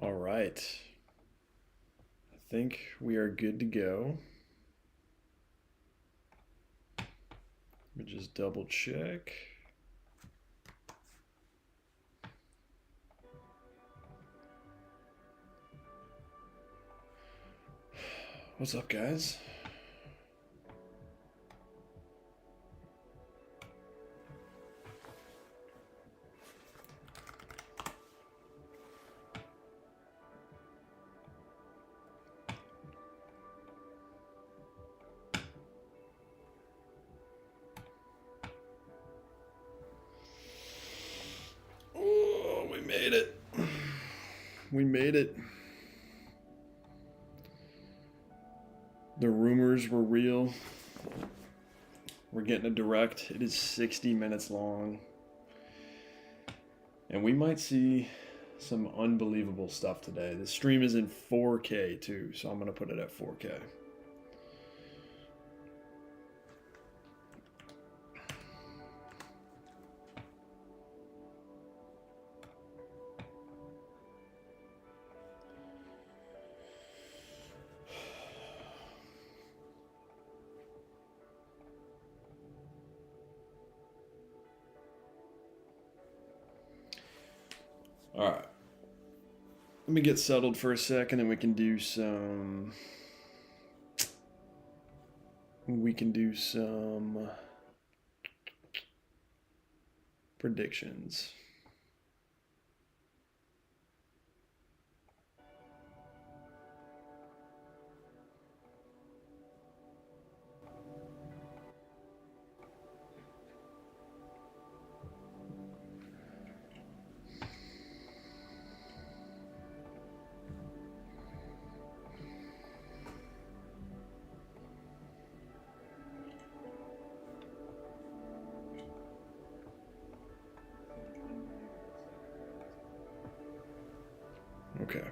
All right. I think we are good to go. Let me just double check. What's up, guys? Oh, we made it. We made it. The rumors were real. We're getting a direct. It is 60 minutes long. And we might see some unbelievable stuff today. The stream is in 4K too, so I'm going to put it at 4K. All right. Let me get settled for a second and we can do some predictions. Okay.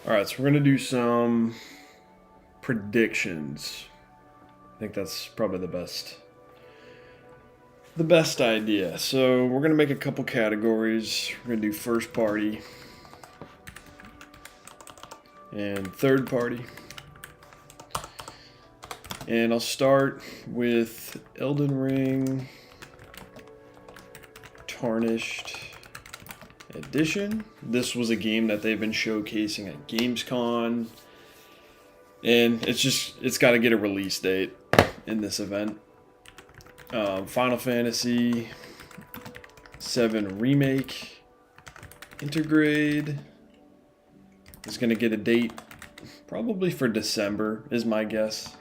All right, so we're going to do some predictions. I think that's probably the best idea. So we're going to make a couple categories. We're going to do first party and third party. And I'll start with Elden Ring Tarnished Edition. This was a game that they've been showcasing at Gamescom, and it's got to get a release date in this event. Final Fantasy VII Remake Intergrade is going to get a date probably for December is my guess.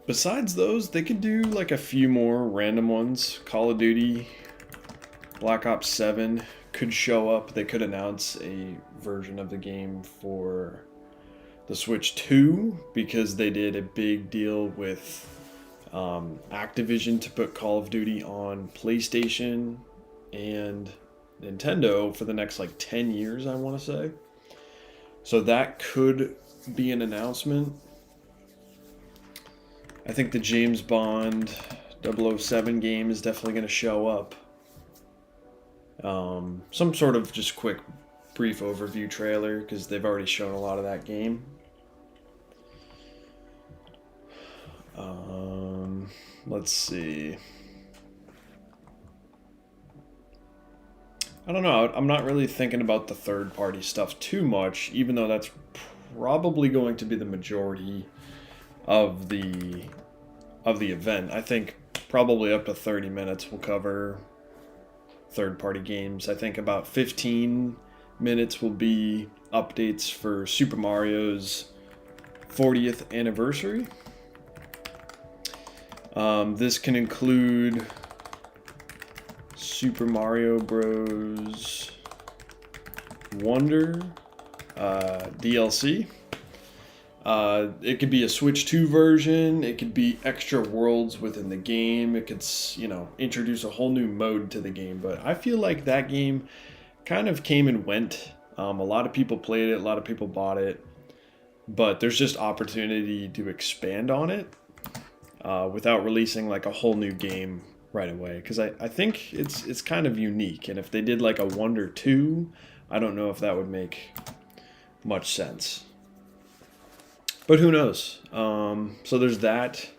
Besides those, they could do like a few more random ones. Call of Duty, Black Ops 7 could show up. They could announce a version of the game for the Switch 2 because they did a big deal with Activision to put Call of Duty on PlayStation and Nintendo for the next like 10 years, I want to say. So that could be an announcement. I think the James Bond 007 game is definitely going to show up. Some sort of just quick, brief overview trailer because they've already shown a lot of that game. Let's see. I don't know. I'm not really thinking about the third-party stuff too much, even though that's probably going to be the majority of the event. I think probably up to 30 minutes will cover third-party games. I think about 15 minutes will be updates for Super Mario's 40th anniversary. This can include Super Mario Bros. Wonder DLC. It could be a Switch 2 version. It could be extra worlds within the game. It could, introduce a whole new mode to the game. But I feel like that game kind of came and went. A lot of people played it. A lot of people bought it. But there's just opportunity to expand on it without releasing like a whole new game right away. Because I think it's kind of unique. And if they did like a Wonder 2, I don't know if that would make much sense. But who knows? So there's that.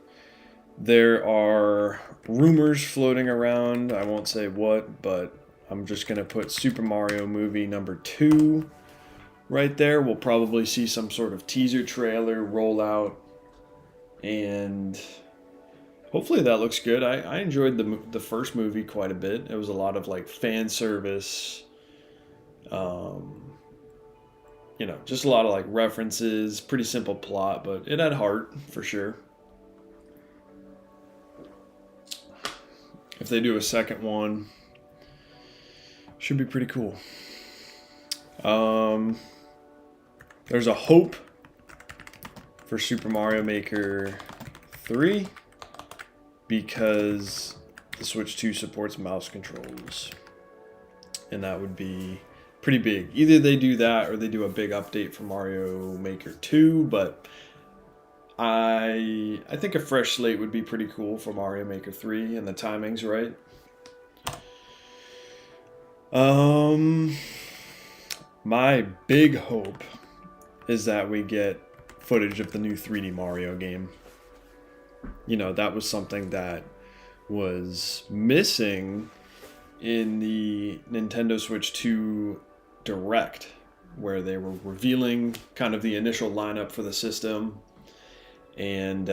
There are rumors floating around. I won't say what, but I'm just going to put Super Mario movie number 2 right there. We'll probably see some sort of teaser trailer roll out. And hopefully that looks good. I enjoyed the first movie quite a bit. It was a lot of like fan service. Just a lot of like references, pretty simple plot, but it had heart for sure. If they do a second one, should be pretty cool. There's a hope for Super Mario Maker 3 because the Switch 2 supports mouse controls. And that would be pretty big. Either they do that or they do a big update for Mario Maker 2, but I think a fresh slate would be pretty cool for Mario Maker 3 and the timing's right. My big hope is that we get footage of the new 3D Mario game. That was something that was missing in the Nintendo Switch 2 Direct, where they were revealing kind of the initial lineup for the system, and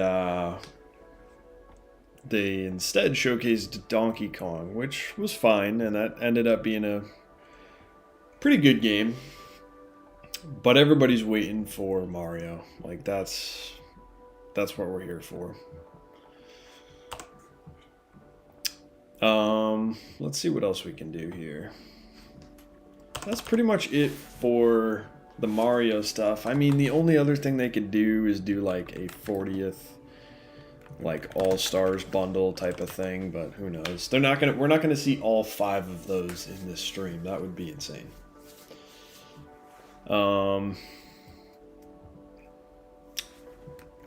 they instead showcased Donkey Kong, which was fine, and that ended up being a pretty good game. But everybody's waiting for Mario. Like that's what we're here for. Let's see what else we can do here. That's pretty much it for the Mario stuff. I mean, the only other thing they could do is do like a 40th like All-Stars bundle type of thing, but who knows? We're not going to see all 5 of those in this stream. That would be insane.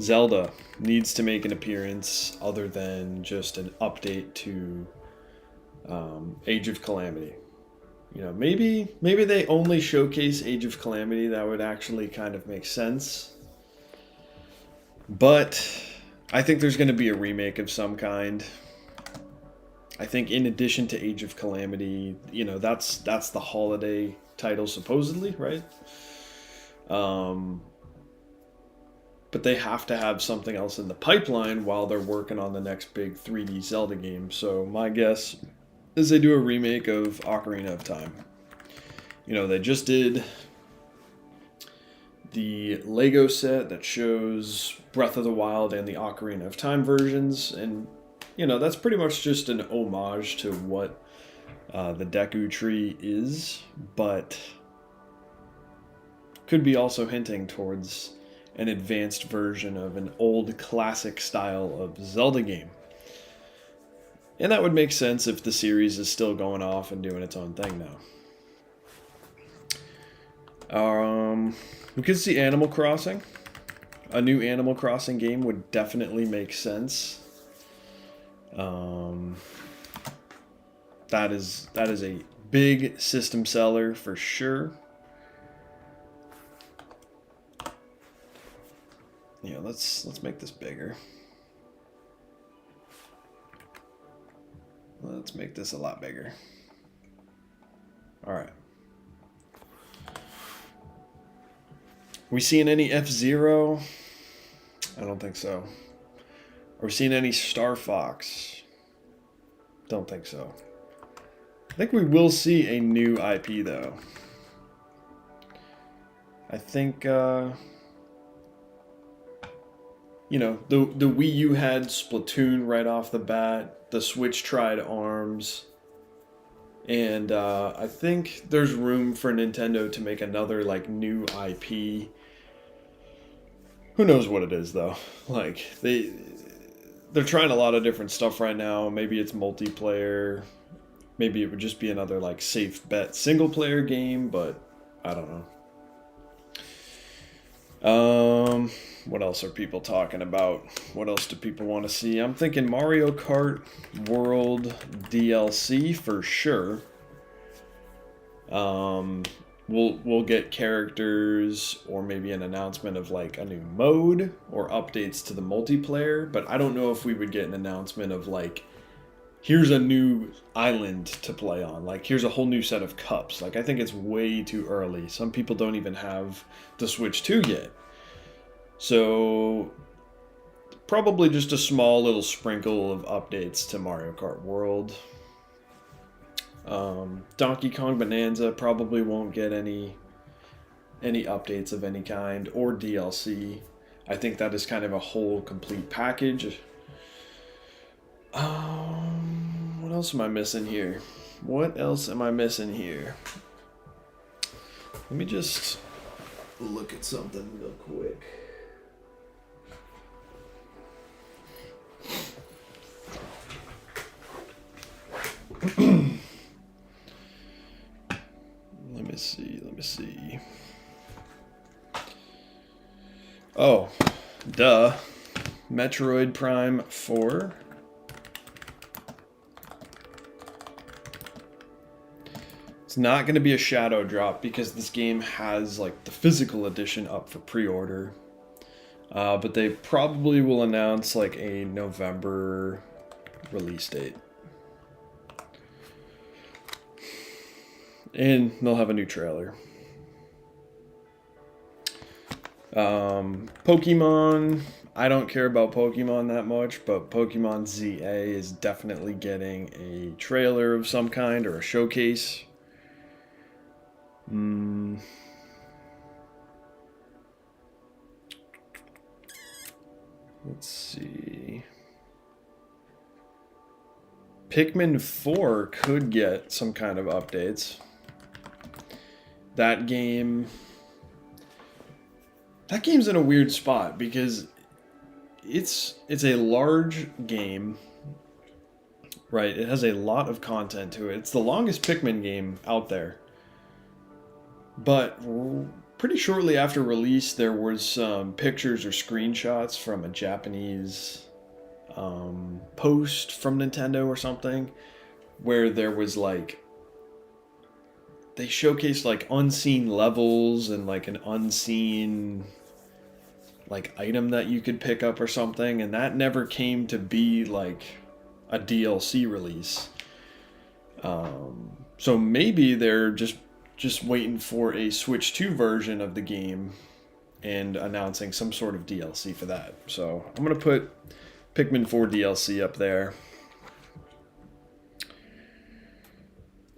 Zelda needs to make an appearance other than just an update to Age of Calamity. Maybe they only showcase Age of Calamity. That would actually kind of make sense. But I think there's going to be a remake of some kind. I think in addition to Age of Calamity, that's the holiday title supposedly, right? But they have to have something else in the pipeline while they're working on the next big 3D Zelda game. So my guess is they do a remake of Ocarina of Time. You know, they just did the Lego set that shows Breath of the Wild and the Ocarina of Time versions, and you know, that's pretty much just an homage to what the Deku Tree is, but could be also hinting towards an advanced version of an old classic style of Zelda game. And that would make sense if the series is still going off and doing its own thing now. We could see Animal Crossing. A new Animal Crossing game would definitely make sense. That is a big system seller for sure. Yeah, let's make this bigger. Let's make this a lot bigger. All right. We seeing any F-Zero? I don't think so. Are we seeing any Star Fox? Don't think so. I think we will see a new IP though. I think, you know, the Wii U had Splatoon right off the bat. The Switch tried ARMS. And I think there's room for Nintendo to make another like new IP. Who knows what it is though? Like they're trying a lot of different stuff right now. Maybe it's multiplayer. Maybe it would just be another like safe bet single player game, but I don't know. What else are people talking about? What else do people want to see? I'm thinking Mario Kart World DLC for sure. We'll get characters or maybe an announcement of like a new mode or updates to the multiplayer, but I don't know if we would get an announcement of like, here's a new island to play on. Like, here's a whole new set of cups. Like, I think it's way too early. Some people don't even have the Switch 2 yet. So, probably just a small little sprinkle of updates to Mario Kart World. Donkey Kong Bonanza probably won't get any updates of any kind or DLC. I think that is kind of a whole complete package. What else am I missing here? What else am I missing here? Let me just look at something real quick. Let me see. Oh, duh. Metroid Prime 4. It's not going to be a shadow drop because this game has like the physical edition up for pre-order. But they probably will announce like a November release date. And they'll have a new trailer. Pokemon, I don't care about Pokemon that much, but Pokemon ZA is definitely getting a trailer of some kind or a showcase. Let's see. Pikmin 4 could get some kind of updates. That game's in a weird spot because it's a large game, right? It has a lot of content to it. It's the longest Pikmin game out there. But pretty shortly after release, there was some pictures or screenshots from a Japanese post from Nintendo or something, where there was like, they showcased like unseen levels and like an unseen like item that you could pick up or something, and that never came to be like a DLC release. So maybe they're just waiting for a Switch 2 version of the game and announcing some sort of DLC for that. So I'm going to put Pikmin 4 DLC up there.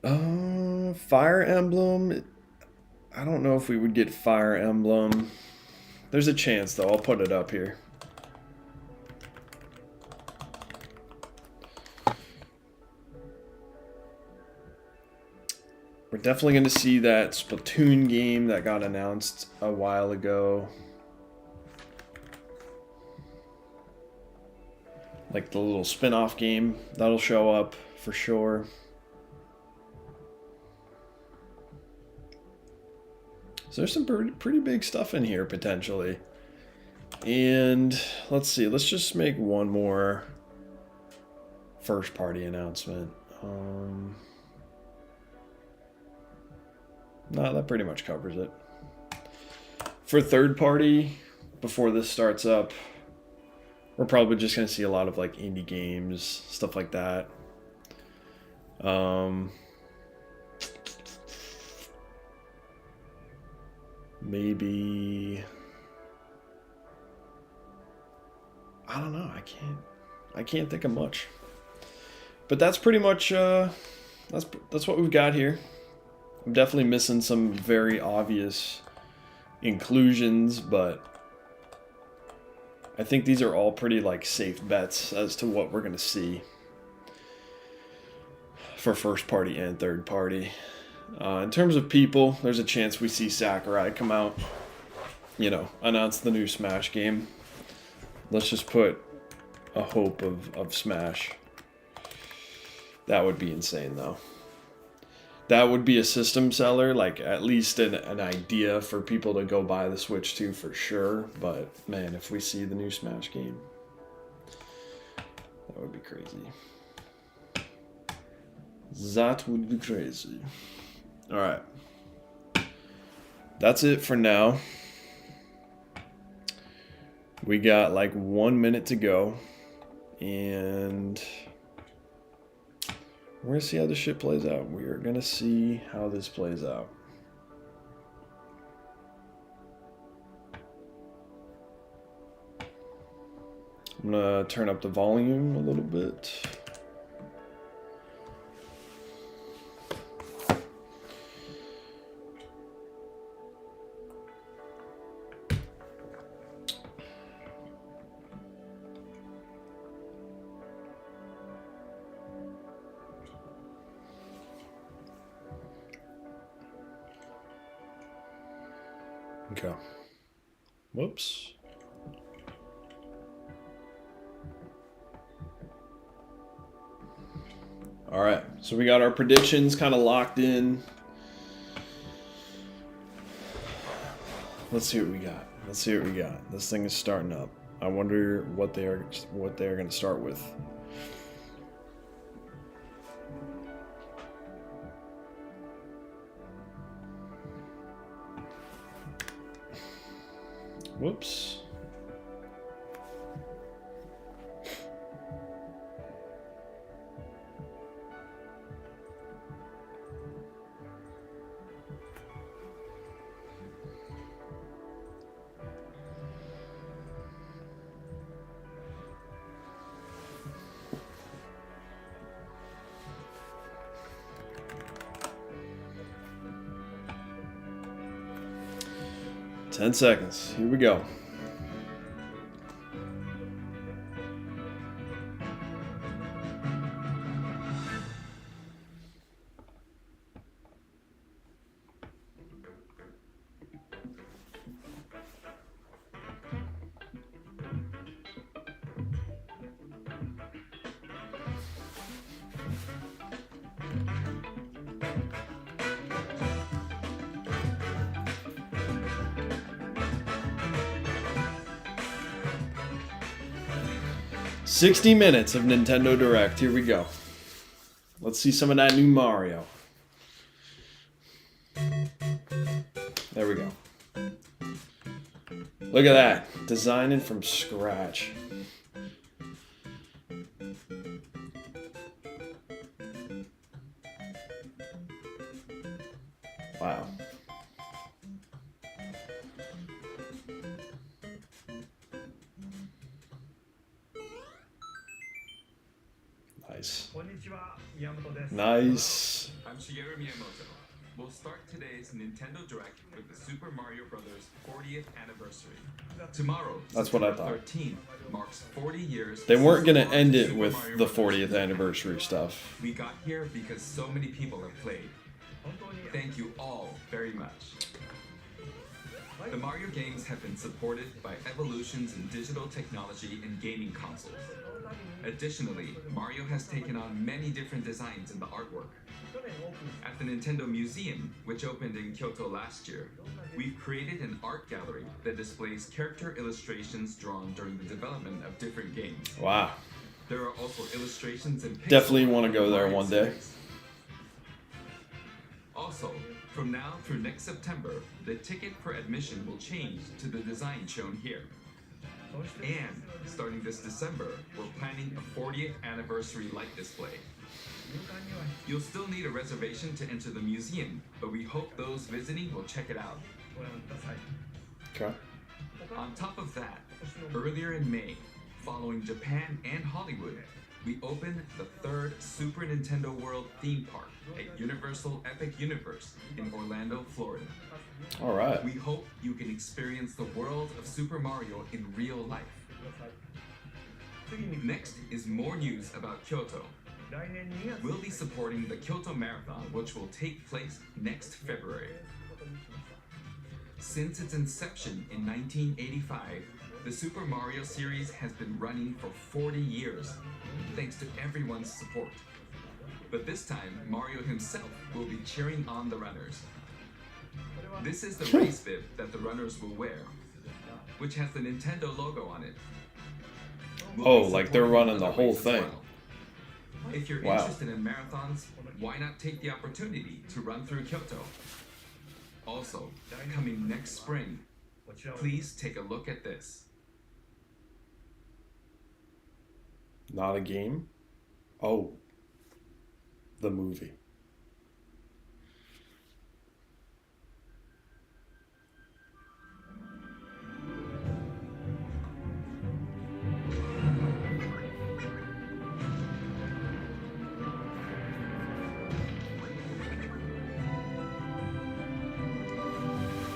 Fire Emblem. I don't know if we would get Fire Emblem. There's a chance, though. I'll put it up here. We're definitely going to see that Splatoon game that got announced a while ago. Like the little spin-off game. That'll show up for sure. So there's some pretty big stuff in here, potentially. And let's see. Let's just make one more first-party announcement. No, that pretty much covers it. For third party, before this starts up, we're probably just going to see a lot of like indie games, stuff like that. Maybe, I don't know. I can't think of much. But that's pretty much that's what we've got here. I'm definitely missing some very obvious inclusions, but I think these are all pretty like safe bets as to what we're gonna see for first party and third party. In terms of people, there's a chance we see Sakurai come out, you know, announce the new Smash game. Let's just put a hope of Smash. That would be insane, though. That would be a system seller, like at least an idea for people to go buy the Switch to for sure. But man, if we see the new Smash game, that would be crazy. That would be crazy. All right. That's it for now. We got like 1 minute to go. And we're going to see how this shit plays out. We are going to see how this plays out. I'm going to turn up the volume a little bit. Okay. Whoops. All right. So we got our predictions kind of locked in. Let's see what we got. Let's see what we got. This thing is starting up. I wonder what they are going to start with. Whoops. Ten seconds. Here we go. "60 minutes of Nintendo Direct." Here we go. Let's see some of that new Mario. There we go. Look at that. Designing from scratch. Wow. Nice. Nice. I'm Shigeru Miyamoto. We'll start today's Nintendo Direct with the Super Mario Bros. 40th anniversary. Tomorrow, That's what I September thought. 13th, marks 40 years. They weren't since gonna the end launch it of with Super Mario the Bros. 40th anniversary stuff. We got here because so many people have played. Thank you all very much. The Mario games have been supported by evolutions in digital technology and gaming consoles. Additionally, Mario has taken on many different designs in the artwork. At the Nintendo Museum, which opened in Kyoto last year, we've created an art gallery that displays character illustrations drawn during the development of different games. Wow. There are also illustrations and pixel Definitely art want to of go the there Mario one day. series. Also, from now through next September, the ticket for admission will change to the design shown here. And starting this December, we're planning a 40th anniversary light display. You'll still need a reservation to enter the museum, but we hope those visiting will check it out. Okay. On top of that, earlier in May, following Japan and Hollywood, we opened the third Super Nintendo World theme park at Universal Epic Universe in Orlando, Florida. All right. We hope you can experience the world of Super Mario in real life. Next is more news about Kyoto. We'll be supporting the Kyoto Marathon, which will take place next February. Since its inception in 1985, the Super Mario series has been running for 40 years, thanks to everyone's support. But this time, Mario himself will be cheering on the runners. This is the race bib that the runners will wear, which has the Nintendo logo on it. Oh, like they're running the whole thing. If you're Wow. interested in marathons, why not take the opportunity to run through Kyoto? Also, coming next spring, please take a look at this. Not a game? Oh. The movie.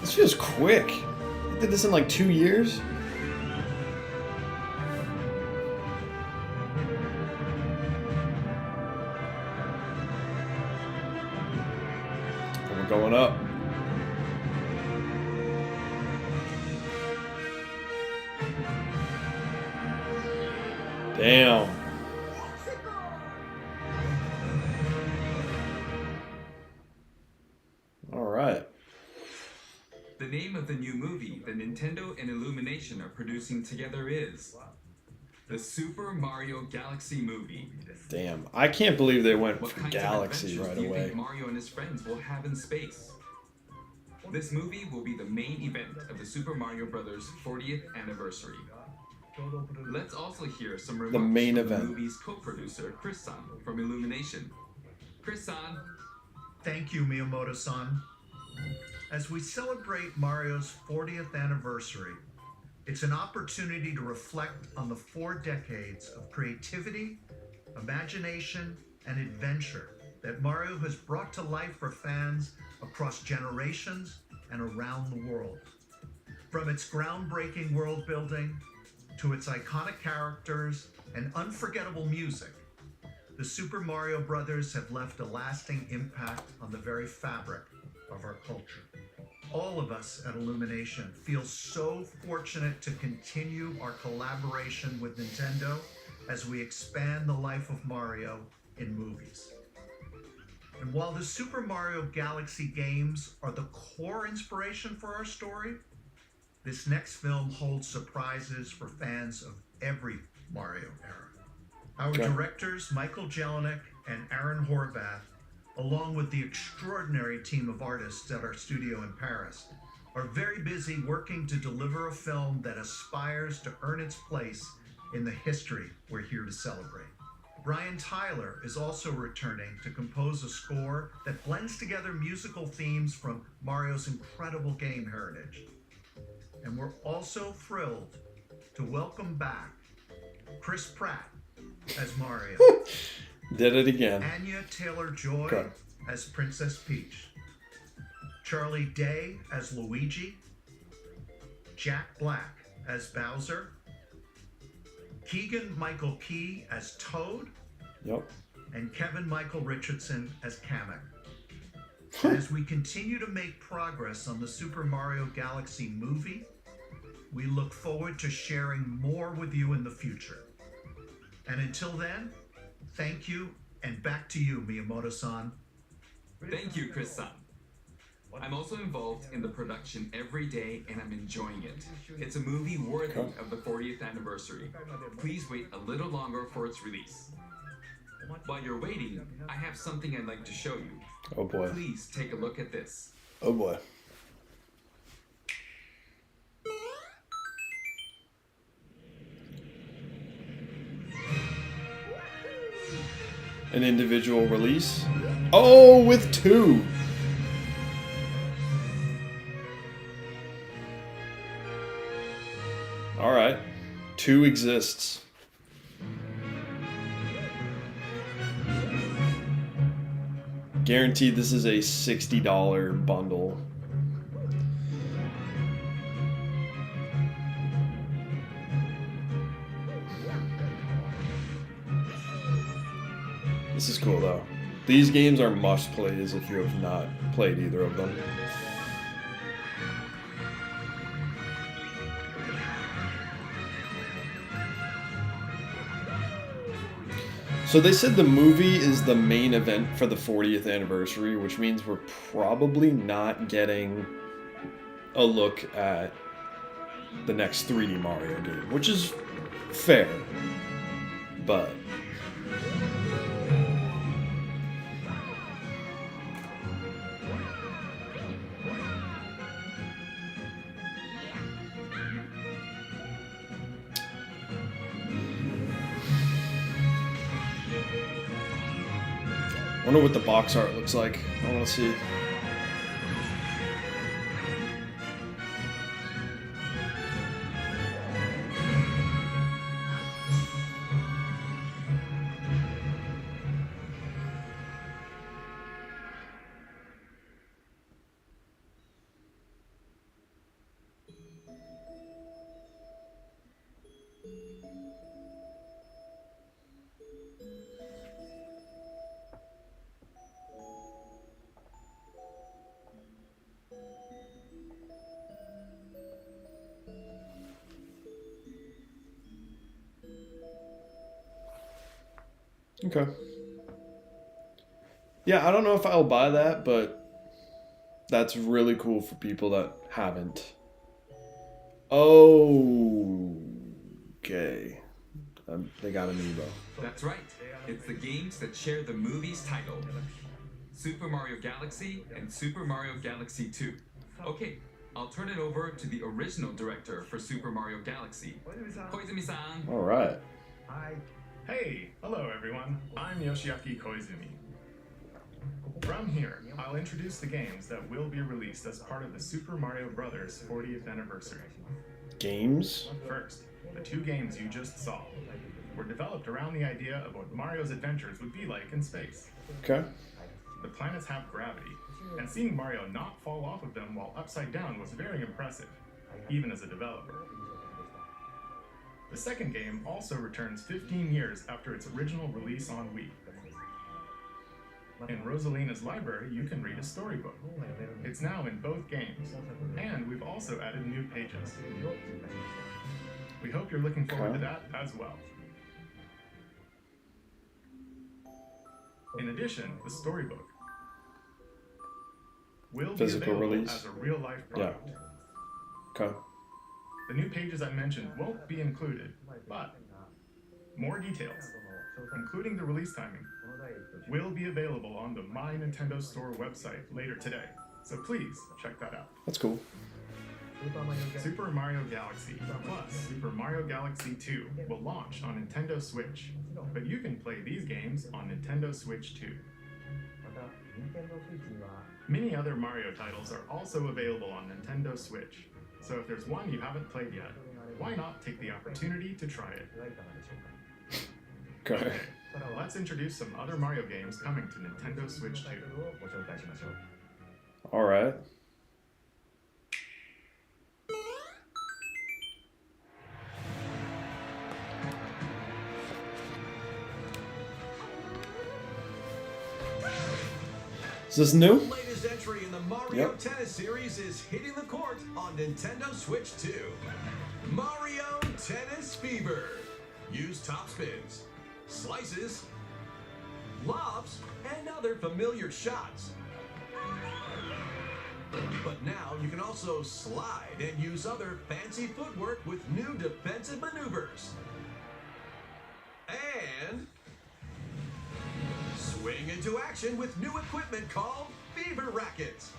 This feels quick. They did this in like 2 years? And we're going up. Damn. All right. The name of the new movie that Nintendo and Illumination are producing together is the Super Mario Galaxy movie. Damn. I can't believe they went What for kinds Galaxy of adventures right do you away. think Mario and his friends will have in space? This movie will be the main event of the Super Mario Bros. 40th anniversary. Let's also hear some remarks main from event. the movie's co-producer, Chris-san, from Illumination. Chris-san, Thank you, Miyamoto-san. As we celebrate Mario's 40th anniversary, it's an opportunity to reflect on the 4 decades of creativity, imagination, and adventure that Mario has brought to life for fans across generations and around the world. From its groundbreaking world building to its iconic characters and unforgettable music, the Super Mario Brothers have left a lasting impact on the very fabric of our culture. All of us at Illumination feel so fortunate to continue our collaboration with Nintendo as we expand the life of Mario in movies. And while the Super Mario Galaxy games are the core inspiration for our story, this next film holds surprises for fans of every Mario era. Our directors, Michael Jelinek and Aaron Horvath, along with the extraordinary team of artists at our studio in Paris, are very busy working to deliver a film that aspires to earn its place in the history we're here to celebrate. Brian Tyler is also returning to compose a score that blends together musical themes from Mario's incredible game heritage. And we're also thrilled to welcome back Chris Pratt as Mario. Did it again. Anya Taylor-Joy Okay. as Princess Peach. Charlie Day as Luigi. Jack Black as Bowser. Keegan Michael Key as Toad. Yep. And Kevin Michael Richardson as Kamek. As we continue to make progress on the Super Mario Galaxy movie, we look forward to sharing more with you in the future. And until then, thank you, and back to you, Miyamoto-san. Thank you, Chris-san. I'm also involved in the production every day and I'm enjoying it. It's a movie worthy of the 40th anniversary. Please wait a little longer for its release. While you're waiting, I have something I'd like to show you. Oh boy. Please take a look at this. Oh boy. An individual release? Oh, with 2! Alright. 2 exists. Guaranteed this is a $60 bundle. This is cool though. These games are must plays if you have not played either of them. So they said the movie is the main event for the 40th anniversary, which means we're probably not getting a look at the next 3D Mario game, which is fair, but I wonder what the box art looks like. I want to see. Okay. Yeah, I don't know if I'll buy that, but that's really cool for people that haven't. Okay. They got an Amiibo. That's right. It's the games that share the movie's title. Super Mario Galaxy and Super Mario Galaxy 2. Okay, I'll turn it over to the original director for Super Mario Galaxy, Koizumi-san. All right. Hi. Hey, hello everyone. I'm Yoshiaki Koizumi. From here, I'll introduce the games that will be released as part of the Super Mario Bros. 40th anniversary. Games? First, the 2 games you just saw were developed around the idea of what Mario's adventures would be like in space. Okay. The planets have gravity, and seeing Mario not fall off of them while upside down was very impressive, even as a developer. The second game also returns 15 years after its original release on Wii. In Rosalina's library, you can read a storybook. It's now in both games, and we've also added new pages. We hope you're looking forward to that as well. In addition, the storybook will be Physical available release? as a real-life product. Okay. The new pages I mentioned won't be included, but more details, including the release timing, will be available on the My Nintendo Store website later today, so please check that out. That's cool. Super Mario Galaxy plus Super Mario Galaxy 2 will launch on Nintendo Switch, but you can play these games on Nintendo Switch 2. Many other Mario titles are also available on Nintendo Switch, so if there's one you haven't played yet, why not take the opportunity to try it? Okay. Okay, Let's introduce some other Mario games coming to Nintendo Switch 2. All right. Is this new? The latest entry in the Mario Tennis series is hitting the court on Nintendo Switch 2. Mario Tennis Fever. Use top spins, slices, lobs, and other familiar shots. But now you can also slide and use other fancy footwork with new defensive maneuvers. And swing into action with new equipment called Fever Rackets.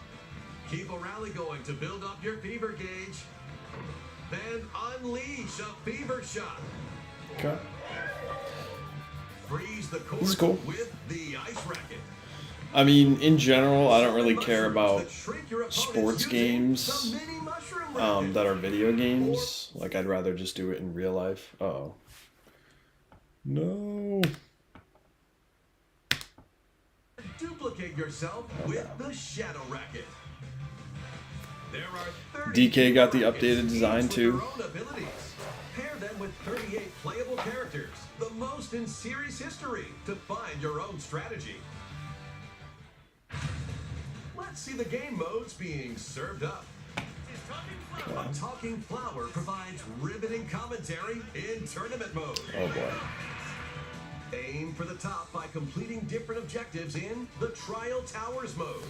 Keep a rally going to build up your fever gauge. Then unleash a fever shot. Okay. Freeze the This is cool. court with the ice racket. I mean, in general, I don't really care about That shrink your opponent's sports using games the mini mushroom racket. that are video games. Like, I'd rather just do it in real life. Uh-oh. No. Duplicate yourself with the Shadow Racket. There are 30 DK got the rackets, updated design, each with too. their own abilities. Pair them with 38 playable characters, the most in series history, to find your own strategy. Let's see the game modes being served up. A talking flower provides riveting commentary in tournament mode. Oh, boy. Aim for the top by completing different objectives in the Trial Towers mode.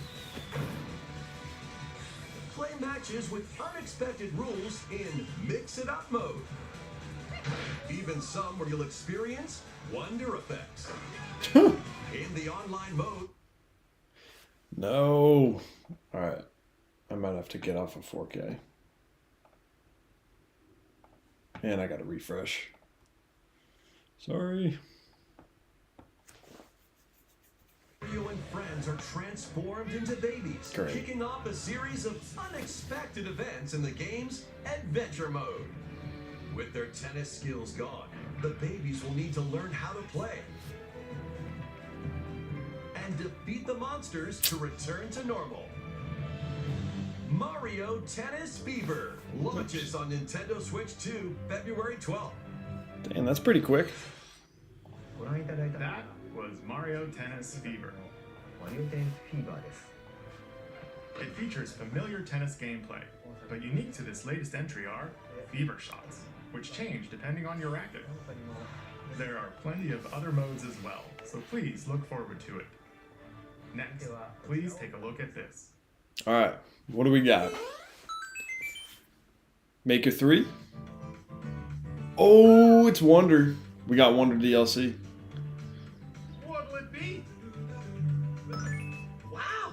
Play matches with unexpected rules in Mix It Up mode. Even some where you'll experience wonder effects. In the online mode, No. All right. I might have to get off of 4K. And I got to refresh. Sorry. Mario and friends are transformed into babies, Great. kicking off a series of unexpected events in the game's adventure mode. With their tennis skills gone, the babies will need to learn how to play and defeat the monsters to return to normal. Mario Tennis Fever launches on Nintendo Switch 2 February 12th. Damn, that's pretty quick. That was Mario Tennis Fever. It features familiar tennis gameplay, but unique to this latest entry are fever shots, which change depending on your racket. There are plenty of other modes as well, so please look forward to it. Next, please take a look at this. All right. What do we got? Maker 3? Oh, it's Wonder. We got Wonder DLC. What'll it be? Wow!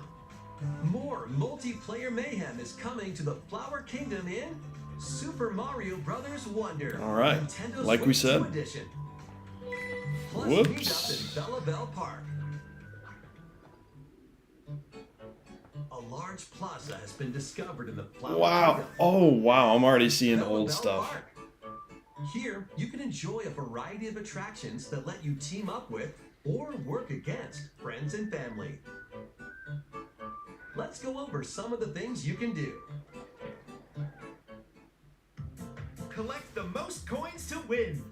More multiplayer mayhem is coming to the Flower Kingdom in Super Mario Bros. Wonder. All right, Nintendo like we Switch 2 said. Edition. Plus Whoops. meet up in Bella Bell Park. A large plaza has been discovered in the Flower Wow. Kingdom. Oh, wow. I'm already seeing Bella old Bell stuff. Park. Here, you can enjoy a variety of attractions that let you team up with or work against friends and family. Let's go over some of the things you can do. Collect the most coins to win.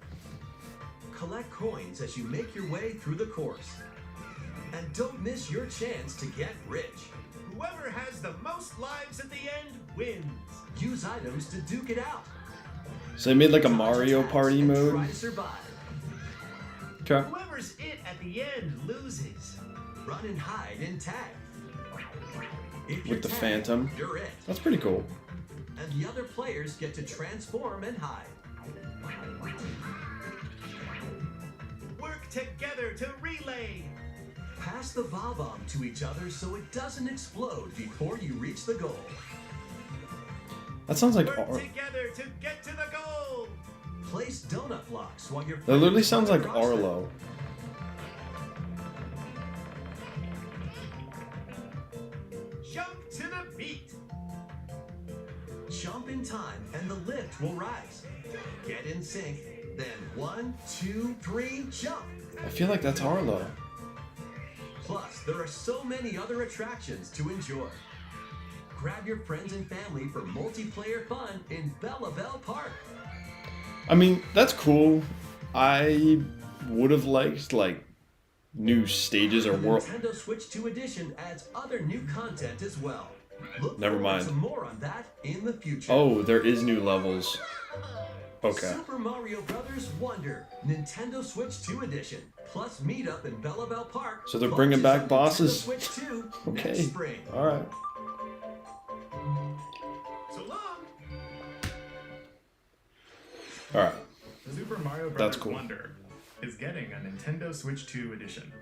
Collect coins as you make your way through the course. And don't miss your chance to get rich. Whoever has the most lives at the end wins. Use items to duke it out. So they made like a Dodge Mario attacks Party and mode. Try to survive. Okay. Whoever's it at the end loses. Run and hide and tag. If you're With the tagged, Phantom. you're it. That's pretty cool. And the other players get to transform and hide. Work together to relay. Pass the Bob-omb to each other so it doesn't explode before you reach the goal. That sounds like Work together to get to the goal. Place donut blocks while you're that literally playing sounds like across them. Arlo. Jump to the beat. Jump in time and the lift will rise. Get in sync, then 1, 2, 3, jump. I feel like that's Harlow. Plus, there are so many other attractions to enjoy. Grab your friends and family for multiplayer fun in Bella Bell Park. I mean, that's cool. I would have liked like new stages or The world. Nintendo Switch 2 edition adds other new content as well. Look Never forward mind. to more on that in the future. Oh, there is new levels. Okay. Super Mario Brothers Wonder, Nintendo Switch 2 edition, plus meetup in Bella Bell Park. So they're bringing back launches on bosses? Nintendo Switch 2 Okay. next spring. All right. So long! All right. Super Mario Bros. That's cool. Wonder is getting a Nintendo Switch 2 edition.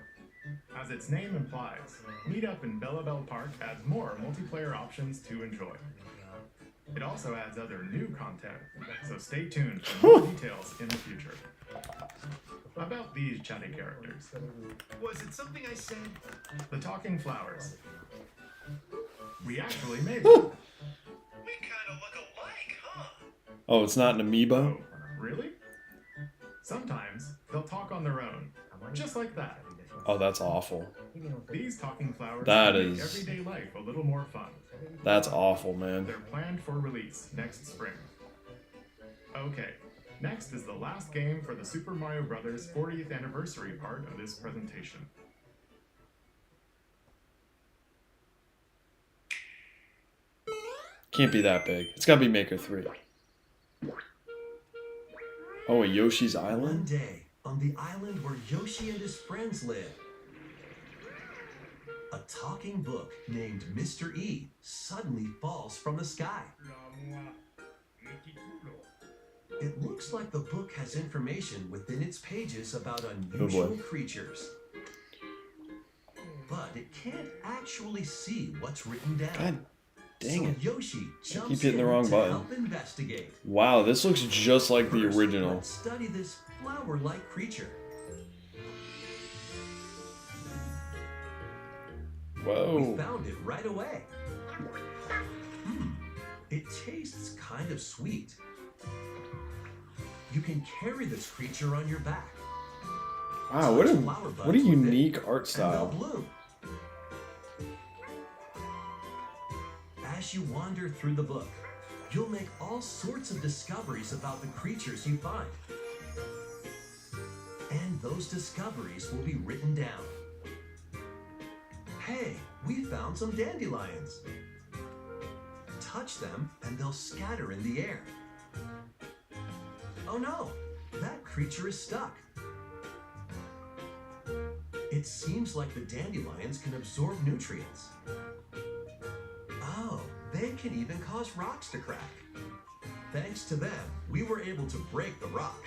As its name implies, Meetup in Bella Bell Park adds more multiplayer options to enjoy. It also adds other new content, so stay tuned for more details in the future. About these chatty characters. Was it something I said? The Talking Flowers. We actually made them. We kind of look alike, huh? Oh, it's not an amiibo? Oh, really? Sometimes they'll talk on their own, just like that. Oh, that's awful. These talking flowers That make is- everyday life a little more fun. That's awful, man. They're planned for release next spring. Okay, next is the last game for the Super Mario Bros. 40th anniversary part of this presentation. Can't be that big. It's gotta be Maker 3. Oh, a Yoshi's One Island? day, on the island where Yoshi and his friends live, a talking book named Mr. E suddenly falls from the sky. It looks like the book has information within its pages about unusual creatures. But it can't actually see what's written down. God dang so it. Yoshi jumps keep hitting the in wrong to button. help investigate. Wow, this looks just like the First, original. let's study this flower-like creature. We Whoa. found it right away. It tastes kind of sweet. You can carry this creature on your back. Wow, what a Flower buds what a with it, unique art and they'll style. bloom. As you wander through the book, you'll make all sorts of discoveries about the creatures you find. And those discoveries will be written down. Hey, we found some dandelions. Touch them and they'll scatter in the air. Oh no, that creature is stuck. It seems like the dandelions can absorb nutrients. Oh, they can even cause rocks to crack. Thanks to them, we were able to break the rock.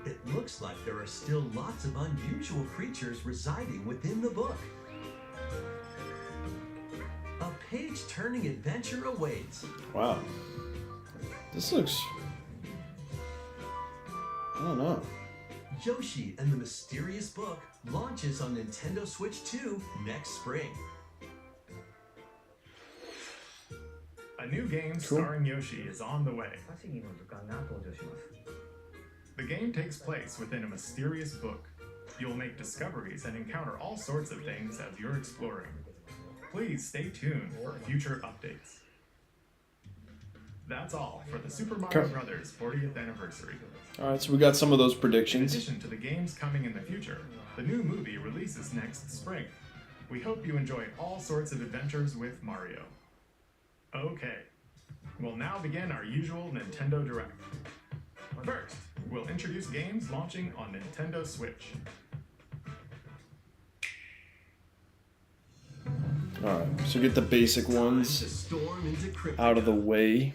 It looks like there are still lots of unusual creatures residing within the book. A page-turning adventure awaits. Wow. This looks... I don't know. Yoshi and the Mysterious Book launches on Nintendo Switch 2 next spring. A new game starring Yoshi is on the way. The game takes place within a mysterious book. You'll make discoveries and encounter all sorts of things as you're exploring. Please stay tuned for future updates. That's all for the Super Mario Okay. Bros. 40th anniversary. Alright, so we got some of those In predictions. addition to the games coming in the future, the new movie releases next spring. We hope you enjoy all sorts of adventures with Mario. Okay, we'll now begin our usual Nintendo Direct. First, we'll introduce games launching on Nintendo Switch. Alright, so get the basic Time to ones storm into Cryptica. out of the way.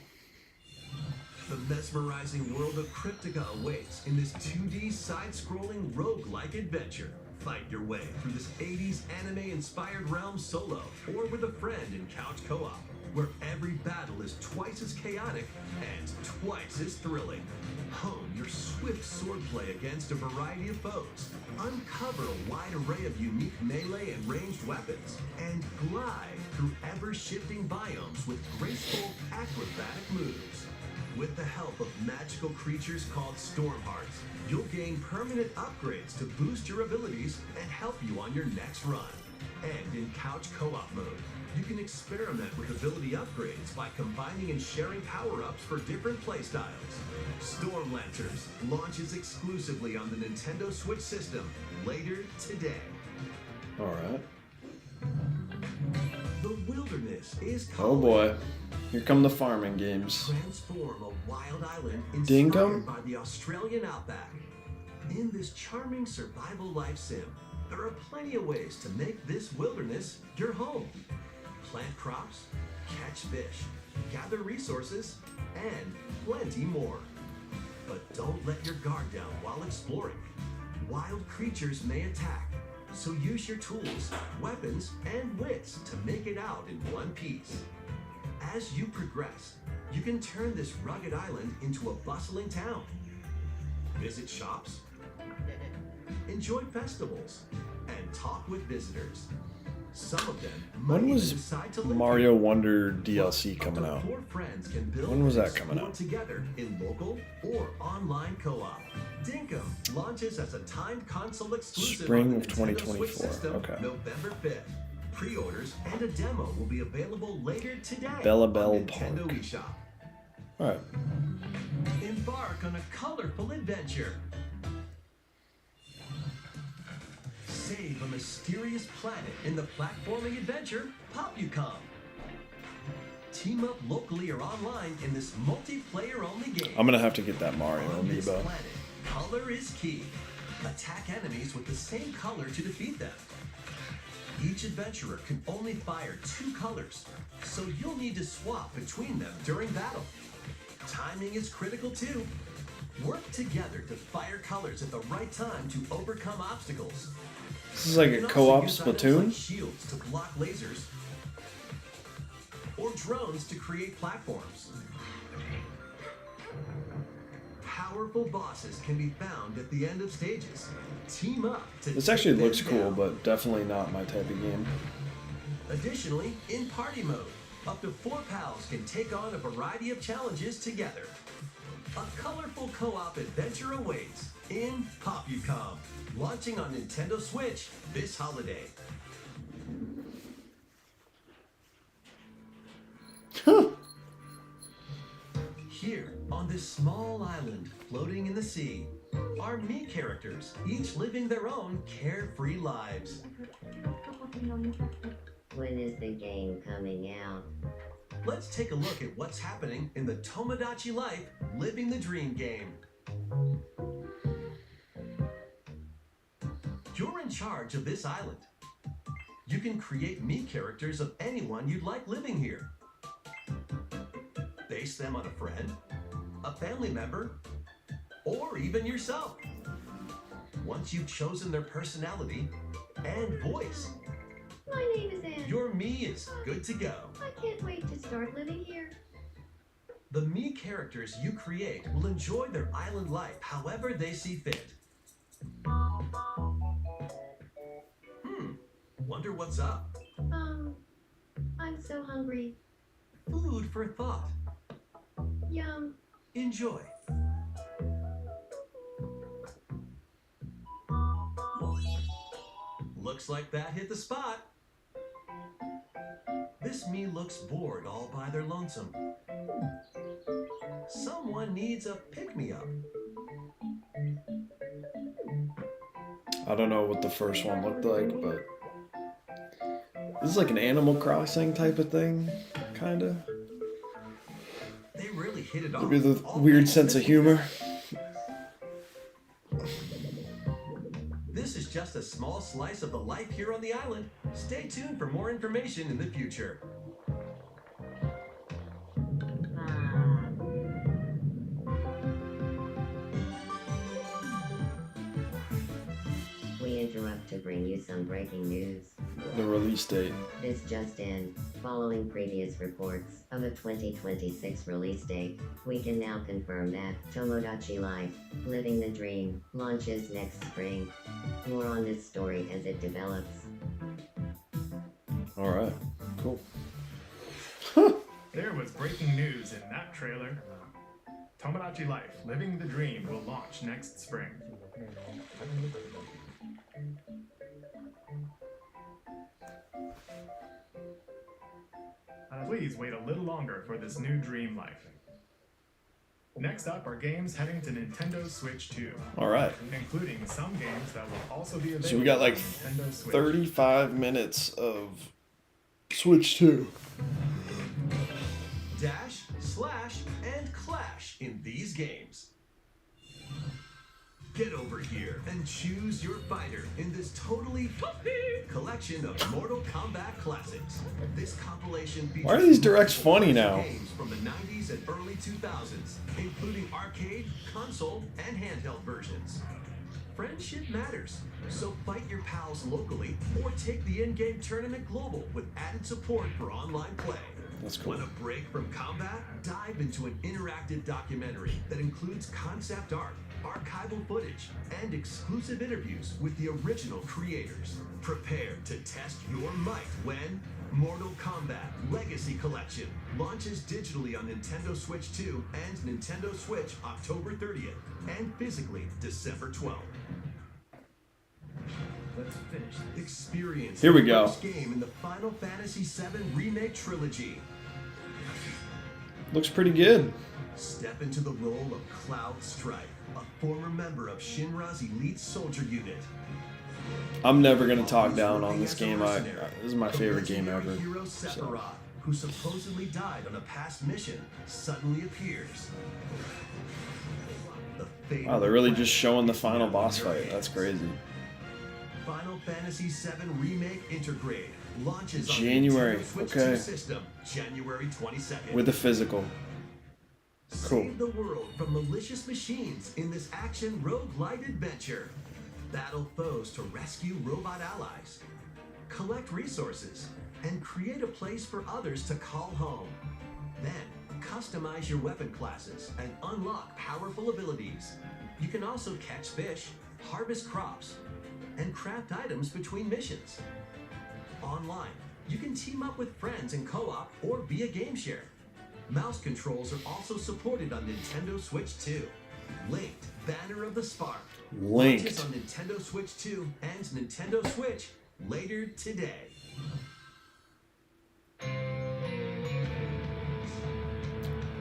The mesmerizing world of Cryptica awaits in this 2D side-scrolling roguelike adventure. Fight your way through this 80s anime-inspired realm solo or with a friend in couch co-op, where every battle is twice as chaotic and twice as thrilling. Hone your swift swordplay against a variety of foes. Uncover a wide array of unique melee and ranged weapons. And glide through ever-shifting biomes with graceful acrobatic moves. With the help of magical creatures called Storm Hearts, you'll gain permanent upgrades to boost your abilities and help you on your next run. And in couch co-op mode, you can experiment with ability upgrades by combining and sharing power-ups for different playstyles. Storm Lancers launches exclusively on the Nintendo Switch system later today. All right. The wilderness is Oh calling. boy. Here come the farming games. Transform a wild island Dinkum? inspired by the Australian outback. In this charming survival life sim, there are plenty of ways to make this wilderness your home. Plant crops, catch fish, gather resources, and plenty more. But don't let your guard down while exploring. Wild creatures may attack, so use your tools, weapons, and wits to make it out in one piece. As you progress, you can turn this rugged island into a bustling town. Visit shops, enjoy festivals, and talk with visitors. Some of them might When even was decide to live Mario here. Wonder DLC Up coming to out? 4 friends can build When was and that coming explore out? together in local or online co-op. Dinkum launches as a timed console exclusive Spring on the of Nintendo 2024, Switch system okay. November 5th. Pre-orders and a demo will be available later today Bella on Bell Nintendo Park. eShop. All right. Embark on a colorful adventure. Save a mysterious planet in the platforming adventure Popucom. Team up locally or online in this multiplayer-only game. I'm gonna have to get that Mario On this amiibo. planet, color is key. Attack enemies with the same color to defeat them. Each adventurer can only fire 2 colors, so you'll need to swap between them during battle. Timing is critical too. Work together to fire colors at the right time to overcome obstacles. This is like You a can also co-op use items Splatoon. like shields to block lasers, or drones to create platforms. Powerful bosses can be found at the end of stages. Team up to This take actually them looks cool, down. but definitely not my type of game. Additionally, in party mode, up to 4 pals can take on a variety of challenges together. A colorful co-op adventure awaits in Popucom, launching on Nintendo Switch this holiday. Here, on this small island floating in the sea, are me characters, each living their own carefree lives. When is the game coming out? Let's take a look at what's happening in the Tomodachi Life Living the Dream game. You're in charge of this island. You can create me characters of anyone you'd like living here. Base them on a friend, a family member, or even yourself. Once you've chosen their personality and voice, My name is Anne. your me is good to go. I can't wait to start living here. The me characters you create will enjoy their island life however they see fit. Wonder what's up? I'm so hungry. Food for thought. Yum. Enjoy. Looks like that hit the spot. This me looks bored all by their lonesome. Someone needs a pick-me-up. I don't know what the first one looked like, but this is like an Animal Crossing type of thing, kind of. They really hit it off. Maybe the All weird thanks sense to of humor. This is just a small slice of the life here on the island. Stay tuned for more information in the future. We interrupt to bring you some breaking news. The release date. This just in. Following previous reports of a 2026 release date, we can now confirm that Tomodachi Life, Living the Dream, launches next spring. More on this story as it develops. All right, cool. There was breaking news in that trailer. Tomodachi Life, Living the Dream will launch next spring. Please wait a little longer for this new Dream Life. Next up are games heading to Nintendo Switch 2. All right. Including some games that will also be available So we got like on Nintendo Switch. 35 minutes of Switch 2. Dash, slash, and clash in these games. Get over here and choose your fighter in this totally collection of Mortal Kombat classics. This compilation features Why are these directs funny now? games from the 90s and early 2000s, including arcade, console, and handheld versions. Friendship matters, so fight your pals locally or take the in-game tournament global with added support for online play. That's cool. Want a break from combat? Dive into an interactive documentary that includes concept art, archival footage, and exclusive interviews with the original creators. Prepare to test your might when Mortal Kombat Legacy Collection launches digitally on Nintendo Switch 2 and Nintendo Switch October 30th and physically December 12th. Let's finish this. Experience Here we the go. first game in the Final Fantasy VII Remake Trilogy. Looks pretty good. Step into the role of Cloud Strife, a former member of Shinra's elite soldier unit. I'm never gonna talk down on this game. This is my favorite game ever. Hero Sephiroth, who supposedly died on a past mission, suddenly appears. The fatal Wow, they're really just quest showing the is final now boss in your fight. That's hands. crazy. Final Fantasy VII Remake Intergrade launches on January, Nintendo Switch okay. 2 system January 22nd. With a physical. Cool. Save the world from malicious machines in this action roguelite adventure. Battle foes to rescue robot allies. Collect resources and create a place for others to call home. Then, customize your weapon classes and unlock powerful abilities. You can also catch fish, harvest crops, and craft items between missions. Online, you can team up with friends in co-op or via game share. Mouse controls are also supported on Nintendo Switch 2. Linked Banner of the Spark Linked. launches on Nintendo Switch 2 and Nintendo Switch later today.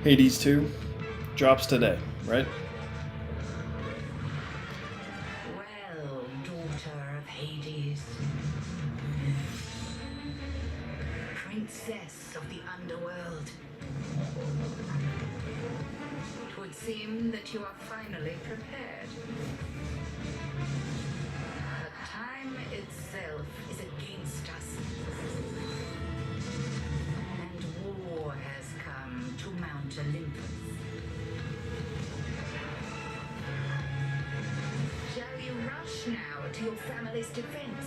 Hades 2 drops today, right? Well, daughter of Hades, princess of the underworld, it would seem that you are finally prepared. But time itself is against us, and war has come to Mount Olympus. Shall you rush now to your family's defense?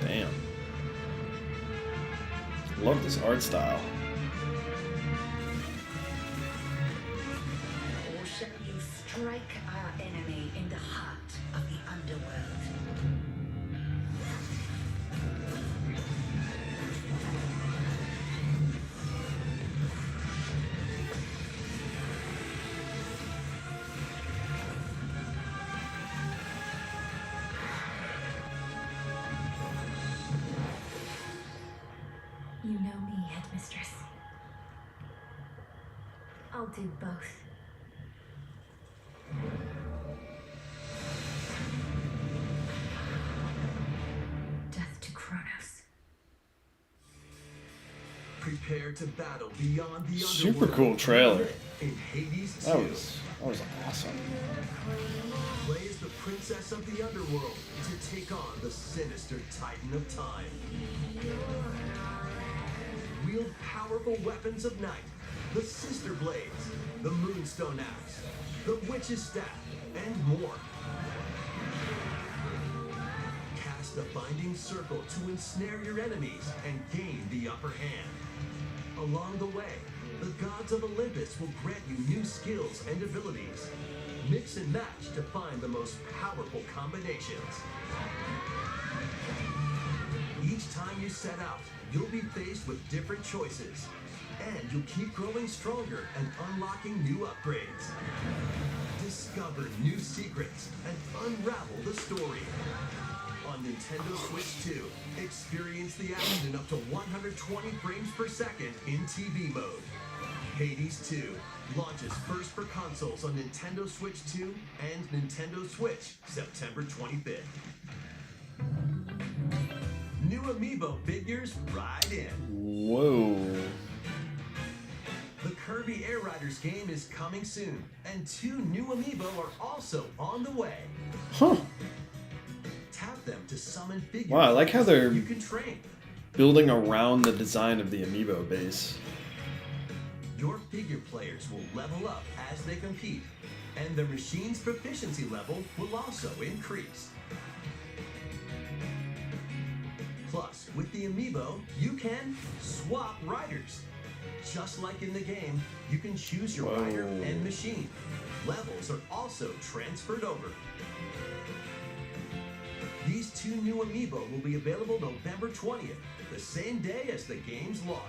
Damn. Love this art style. Or shall you strike our enemy in the heart of the underworld? You know me, Headmistress. I'll do both. Death to Kronos. Prepare to battle beyond the Super underworld. cool trailer. In Hades 2. That was awesome. Play as the princess of the underworld to take on the sinister titan of time. Wield powerful weapons of night, the sister blades, the moonstone axe, the witch's staff, and more. Cast a binding circle to ensnare your enemies and gain the upper hand. Along the way, the gods of Olympus will grant you new skills and abilities. Mix and match to find the most powerful combinations. Each time you set out, you'll be faced with different choices. And you'll keep growing stronger and unlocking new upgrades. Discover new secrets and unravel the story. On Nintendo Switch 2, experience the action up to 120 frames per second in TV mode. Hades 2 launches first for consoles on Nintendo Switch 2 and Nintendo Switch September 25th. New Amiibo figures right in. Whoa. The Kirby Air Riders game is coming soon, and 2 new Amiibo are also on the way. Huh. Tap them to summon figures. Wow, I like how they're you can train. building around the design of the Amiibo base. Your figure players will level up as they compete, and their machine's proficiency level will also increase. Plus, with the Amiibo, you can swap riders. Just like in the game, you can choose your rider and machine. Levels are also transferred over. These 2 new Amiibo will be available November 20th, the same day as the game's launch.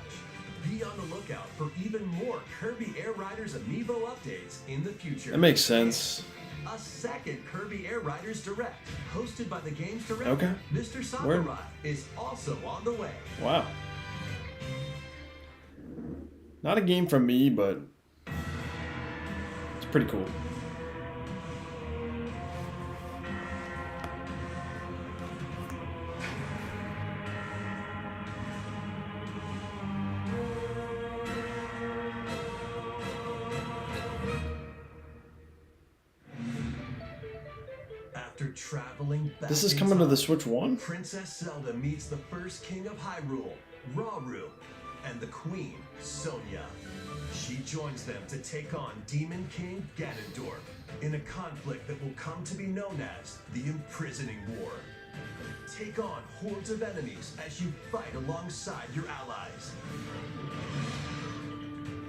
Be on the lookout for even more Kirby Air Riders Amiibo updates in the future. That makes sense. A second Kirby Air Riders Direct, hosted by the game's director, Mr. Sakurai, is also on the way. Wow. Not a game from me, but it's pretty cool. After traveling back This is in coming to the time, Switch 1? Princess Zelda meets the first king of Hyrule, Rauru, and the queen, Sonia. She joins them to take on Demon King Ganondorf in a conflict that will come to be known as the Imprisoning War. Take on hordes of enemies as you fight alongside your allies.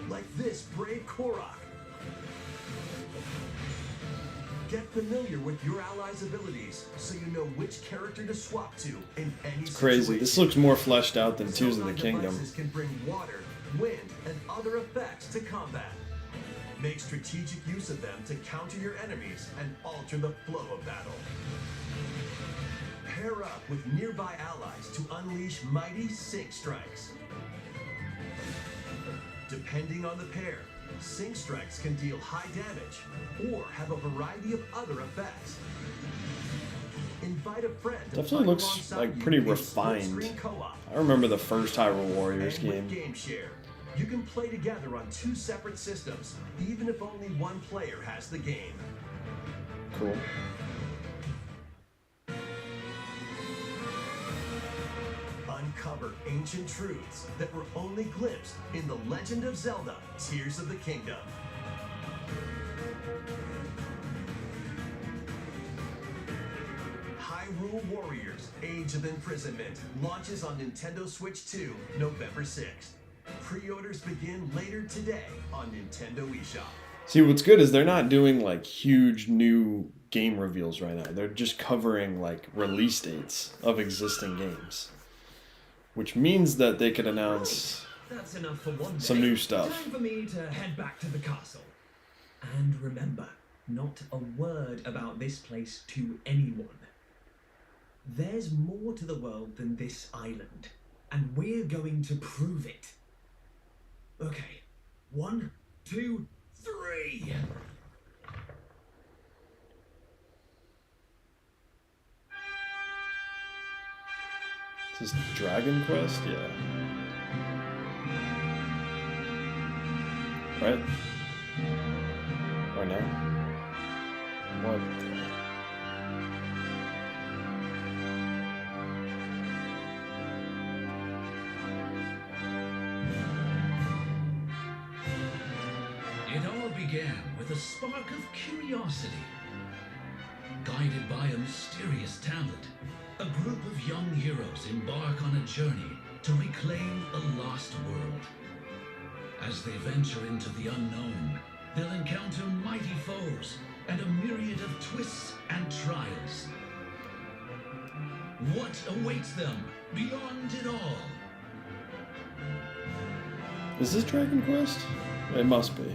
Like this brave Korok. Get familiar with your allies' abilities so you know which character to swap to in any It's crazy. situation. This looks more fleshed out than Tears of the Zelda Kingdom. devices can bring water, wind, and other effects to combat. Make strategic use of them to counter your enemies and alter the flow of battle. Pair up with nearby allies to unleash mighty sync strikes. Depending on the pair, sync strikes can deal high damage or have a variety of other effects. Invite a friend to Definitely fight looks alongside like you pretty in refined. split-screen co-op. I remember the first Hyrule Warriors And with game. Game Share, you can play together on 2 separate systems, even if only one player has the game. Cool. Uncover ancient truths that were only glimpsed in The Legend of Zelda: Tears of the Kingdom. Hyrule Warriors: Age of Imprisonment launches on Nintendo Switch 2 November 6th. Pre-orders begin later today on Nintendo eShop. See, what's good is they're not doing like huge new game reveals right now. They're just covering like release dates of existing games, which means that they could announce That's enough for one day. some new stuff. Time for me to head back to the castle. And remember, not a word about this place to anyone. There's more to the world than this island, and we're going to prove it. Okay, 1, 2, 3. Is this Dragon Quest? Yeah. Right? Or no? What? It all began with a spark of curiosity. Guided by a mysterious talent, a group of young heroes embark on a journey to reclaim a lost world. As they venture into the unknown, they'll encounter mighty foes and a myriad of twists and trials. What awaits them beyond it all? Is this Dragon Quest? It must be.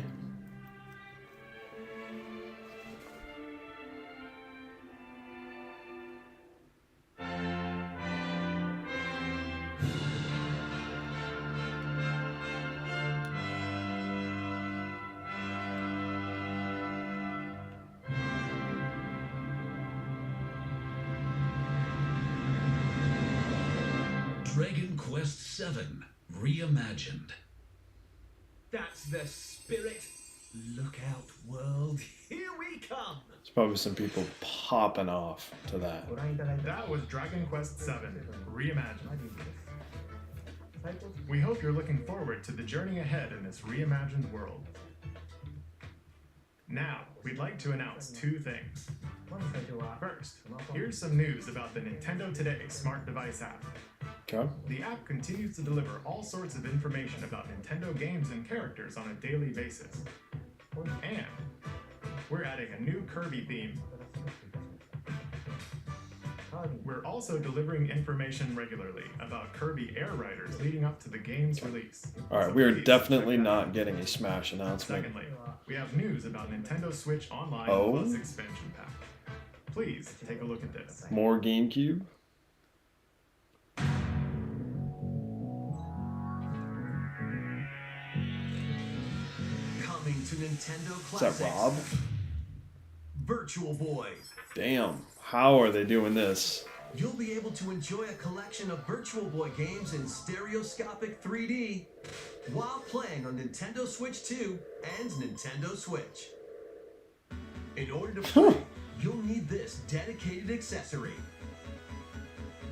Dragon Quest VII Reimagined. That's the spirit. Look out, world. Here we come. There's probably some people popping off to that. That was Dragon Quest VII Reimagined. We hope you're looking forward to the journey ahead in this reimagined world. Now, we'd like to announce two things. First, here's some news about the Nintendo Today smart device app. Okay. The app continues to deliver all sorts of information about Nintendo games and characters on a daily basis. And we're adding a new Kirby theme. We're also delivering information regularly about Kirby Air Riders leading up to the game's release. Alright, So we are please definitely check that out. not getting a Smash announcement. Secondly, we have news about Nintendo Switch Online Oh? Plus expansion pack. Please take a look at this. More GameCube? Coming to Nintendo Is Classics. that Rob? Virtual Boy. Damn. How are they doing this? You'll be able to enjoy a collection of Virtual Boy games in stereoscopic 3D while playing on Nintendo Switch 2 and Nintendo Switch. In order to play, you'll need this dedicated accessory.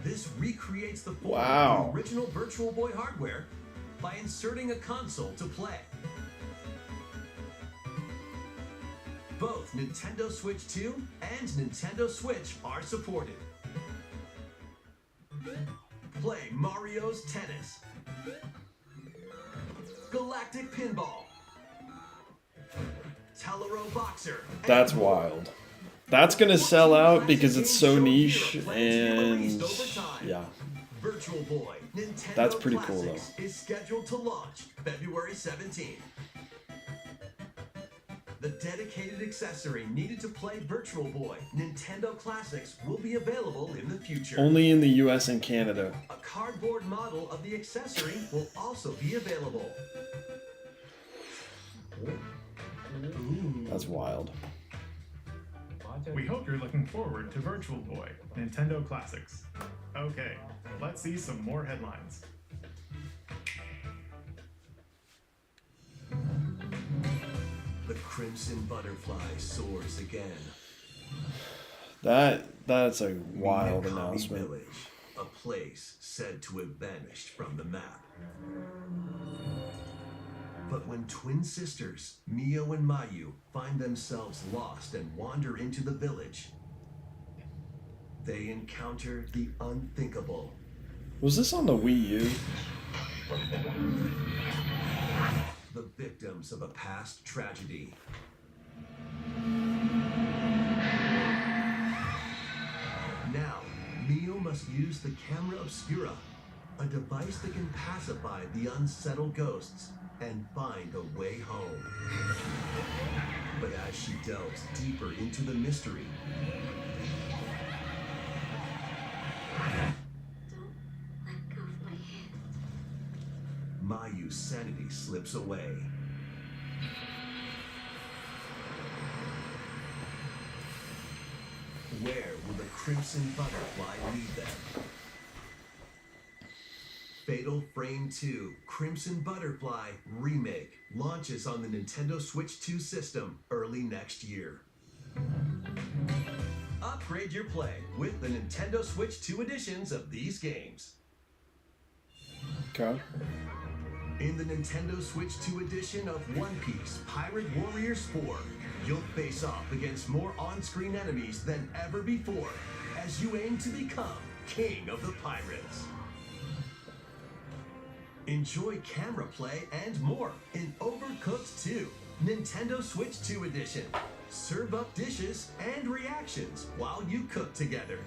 This recreates the form Wow. of the original Virtual Boy hardware by inserting a console to play. Both Nintendo Switch 2 and Nintendo Switch are supported. Play Mario's Tennis, Galactic Pinball, Telero Boxer. and That's more. wild. That's gonna sell out because it's so niche and yeah. Virtual Boy Nintendo That's pretty cool, Classics is scheduled to launch February 17th. The dedicated accessory needed to play Virtual Boy Nintendo Classics will be available in the future. Only in the US and Canada. A cardboard model of the accessory will also be available. That's wild. We hope you're looking forward to Virtual Boy Nintendo Classics. Okay, let's see some more headlines. The Crimson Butterfly soars again. That's a wild Minakami announcement. Village, a place said to have vanished from the map. But when twin sisters, Mio and Mayu, find themselves lost and wander into the village, they encounter the unthinkable. Was this on the Wii U? The victims of a past tragedy. Now, Mio must use the camera obscura, a device that can pacify the unsettled ghosts and find a way home. But as she delves deeper into the mystery, Don't let go of my hand. Mayu's sanity slips away. Where will the Crimson Butterfly lead them? Fatal Frame 2 Crimson Butterfly Remake launches on the Nintendo Switch 2 system early next year. Upgrade your play with the Nintendo Switch 2 editions of these games. Okay. In the Nintendo Switch 2 edition of One Piece Pirate Warriors 4, you'll face off against more on-screen enemies than ever before as you aim to become King of the Pirates. Enjoy camera play and more in Overcooked 2, Nintendo Switch 2 edition. Serve up dishes and reactions while you cook together.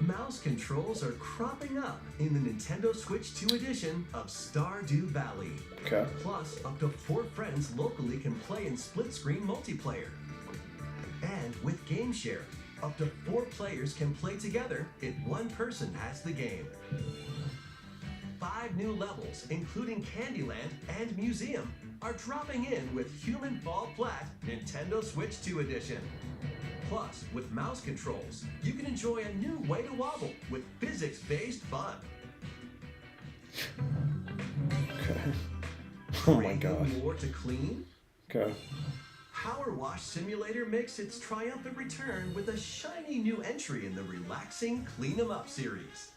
Mouse controls are cropping up in the Nintendo Switch 2 edition of Stardew Valley. Okay. Plus, up to 4 friends locally can play in split-screen multiplayer. And with Game Share, up to 4 players can play together if one person has the game. 5 new levels, including Candyland and Museum, are dropping in with Human Fall Flat Nintendo Switch 2 edition. Plus, with mouse controls, you can enjoy a new way to wobble with physics-based fun. Okay. Oh my Craving god. more to clean? Okay. Power Wash Simulator makes its triumphant return with a shiny new entry in the relaxing Clean 'em Up series.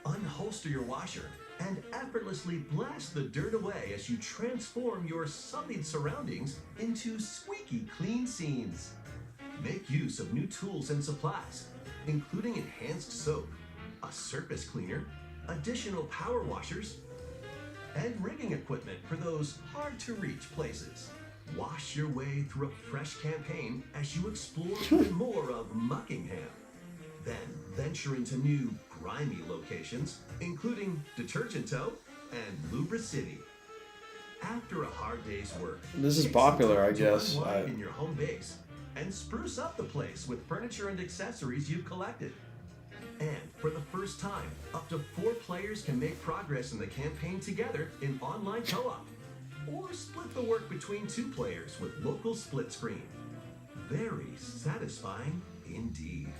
Unholster your washer and effortlessly blast the dirt away as you transform your sullied surroundings into squeaky clean scenes. Make use of new tools and supplies, including enhanced soap, a surface cleaner, additional power washers, and rigging equipment for those hard-to-reach places. Wash your way through a fresh campaign as you explore even more of Muckingham. Then venture into new, grimy locations, including Detergent Toe and Lubra City. After a hard day's work, This is take some popular, time I to guess. unwind in your home base and spruce up the place with furniture and accessories you've collected. And for the first time, up to 4 players can make progress in the campaign together in online co-op, or split the work between 2 players with local split screen. Very satisfying indeed.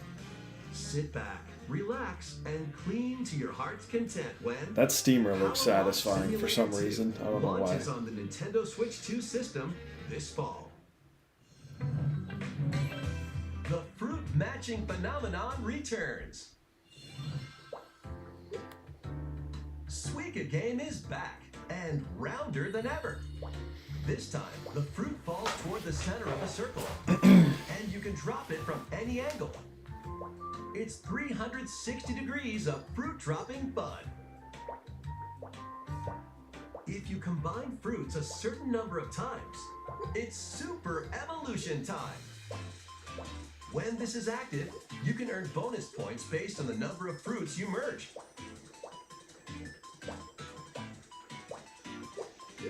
Sit back, relax, and clean to your heart's content when That steamer looks Power Wash satisfying for some Simulator 2 reason. I don't know why. launches on the Nintendo Switch 2 system this fall. The fruit matching phenomenon returns. Suika Game is back and rounder than ever. This time, the fruit falls toward the center of a circle, and you can drop it from any angle. It's 360 degrees of fruit dropping fun. If you combine fruits a certain number of times, it's Super Evolution time. When this is active, you can earn bonus points based on the number of fruits you merge.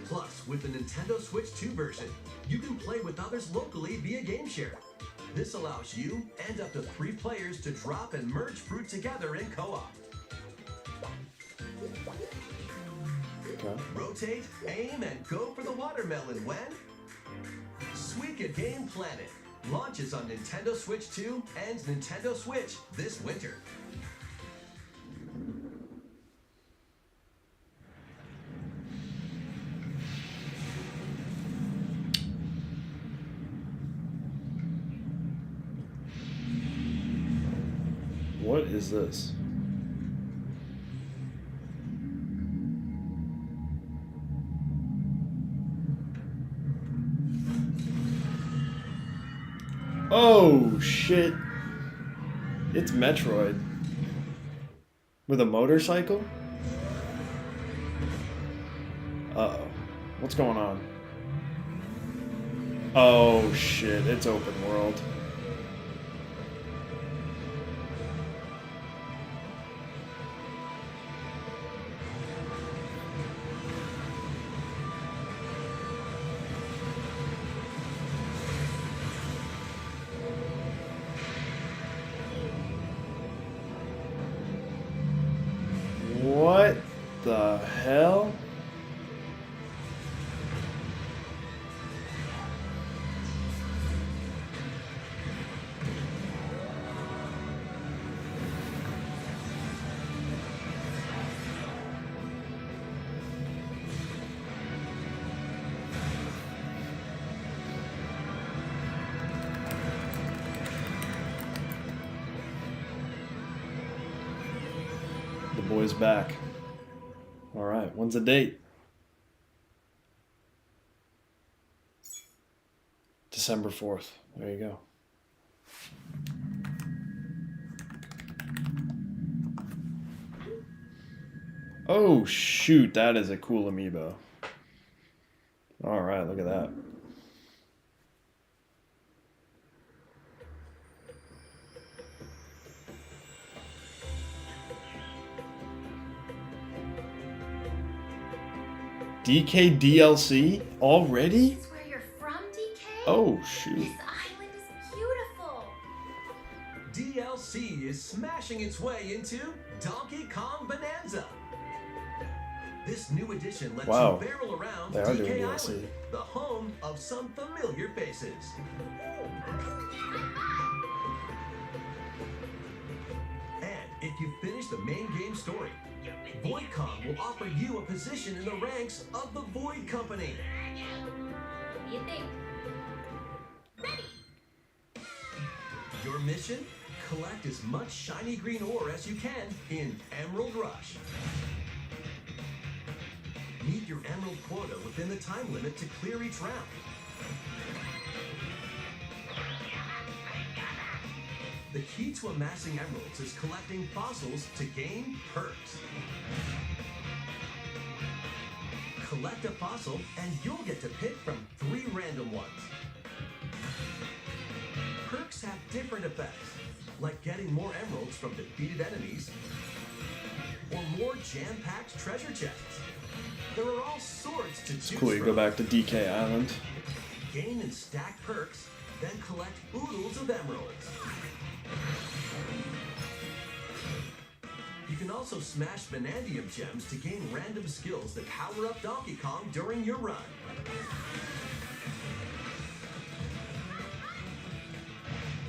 Plus, with the Nintendo Switch 2 version, you can play with others locally via Game Share. This allows you and up to 3 players to drop and merge fruit together in co-op. Okay. Rotate, aim, and go for the watermelon when Suika Game Planet launches on Nintendo Switch 2 and Nintendo Switch this winter. What is this? Oh shit. It's Metroid. With a motorcycle? Uh-oh. What's going on? Oh shit, it's open world. What the hell? The boy's back. All right, when's the date? December 4th. There you go. Oh shoot, that is a cool amiibo. All right, look at that. DK DLC already? This is where you're from, DK? Oh shoot. This island is beautiful. DLC is smashing its way into Donkey Kong Bonanza. This new edition lets Wow. you barrel around They are doing DK DLC. Island, the home of some familiar faces. And if you finish the main game story, Void Kong will offer you a position in the ranks of the Void Company. What do you think? Your mission? Collect as much shiny green ore as you can in Emerald Rush. Meet your emerald quota within the time limit to clear each round. The key to amassing emeralds is collecting fossils to gain perks. Collect a fossil and you'll get to pick from 3 random ones. Perks have different effects, like getting more emeralds from defeated enemies or more jam-packed treasure chests. There are all sorts to choose Cool, you go from. back to DK Island. Gain and stack perks, then collect oodles of emeralds. You can also smash Vanadium gems to gain random skills that power up Donkey Kong during your run.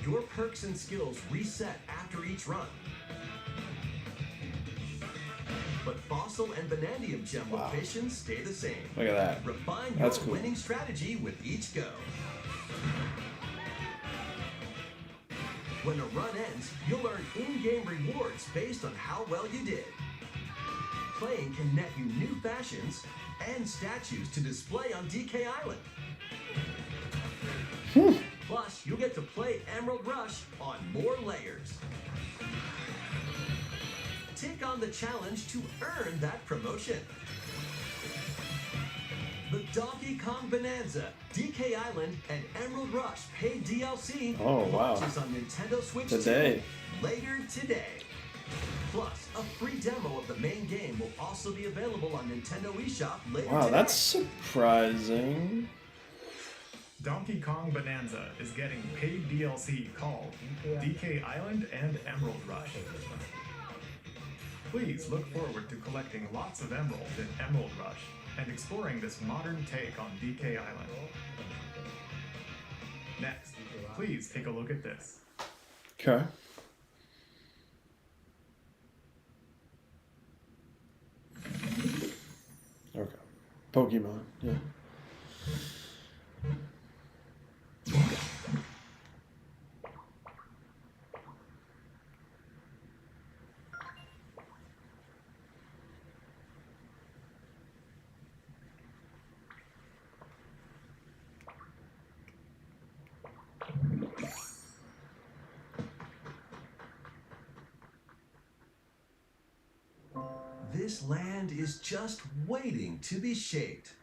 Your perks and skills reset after each run. But Fossil and Vanadium gem Wow. locations stay the same. Look at that. Refine That's your cool. winning strategy with each go. When a run ends, you'll earn in-game rewards based on how well you did. Playing can net you new fashions and statues to display on DK Island. Plus, you'll get to play Emerald Rush on more layers. Take on the challenge to earn that promotion. The Donkey Kong Bonanza, DK Island, and Emerald Rush paid DLC Oh, wow. launches on Nintendo Switch Today. 2 later today. Plus, a free demo of the main game will also be available on Nintendo eShop later Wow, today. that's surprising. Donkey Kong Bonanza is getting paid DLC called DK Island and Emerald Rush. Please look forward to collecting lots of emeralds in Emerald Rush and exploring this modern take on DK Island. Next, please take a look at this. Okay. Okay. Pokemon, yeah. This land is just waiting to be shaped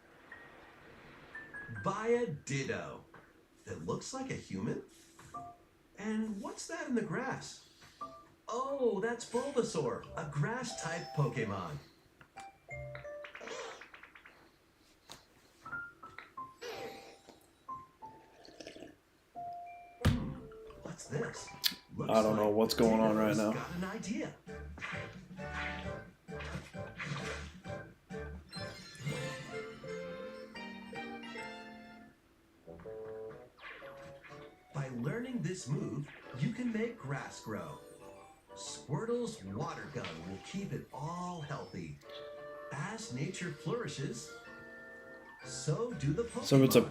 by a Ditto that looks like a human. And what's that in the grass? Oh, that's Bulbasaur, a grass-type Pokemon. What's this? Looks I don't know like what's going on right Ditto's now. Got an idea. By learning this move, you can make grass grow. Squirtle's water gun will keep it all healthy. As nature flourishes, so do the Pokemon. So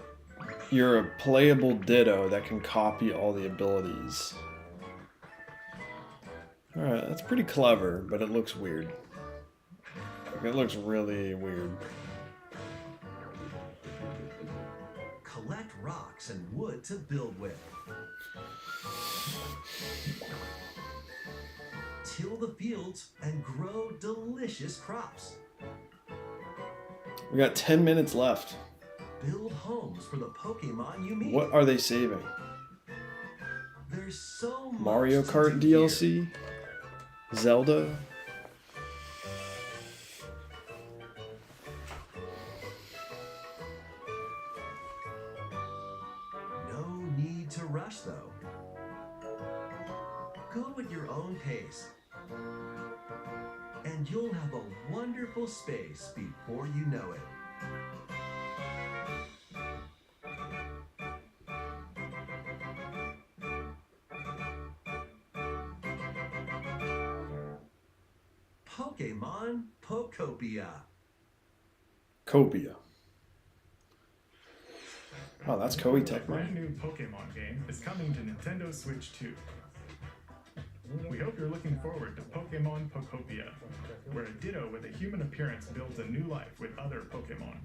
you're a playable Ditto that can copy all the abilities. Alright, that's pretty clever, but it looks weird. Like, it looks really weird. Collect rocks and wood to build with. Till the fields and grow delicious crops. We got 10 minutes left. Build homes for the Pokemon you meet. What are they saving? There's so much Mario to Kart do here. DLC? Zelda? own pace. And you'll have a wonderful space before you know it. Pokemon Pokopia. Copia. Oh, that's Koei A Tecmo. brand new Pokemon game is coming to Nintendo Switch 2. We hope you're looking forward to Pokemon Pokopia, where a Ditto with a human appearance builds a new life with other Pokemon.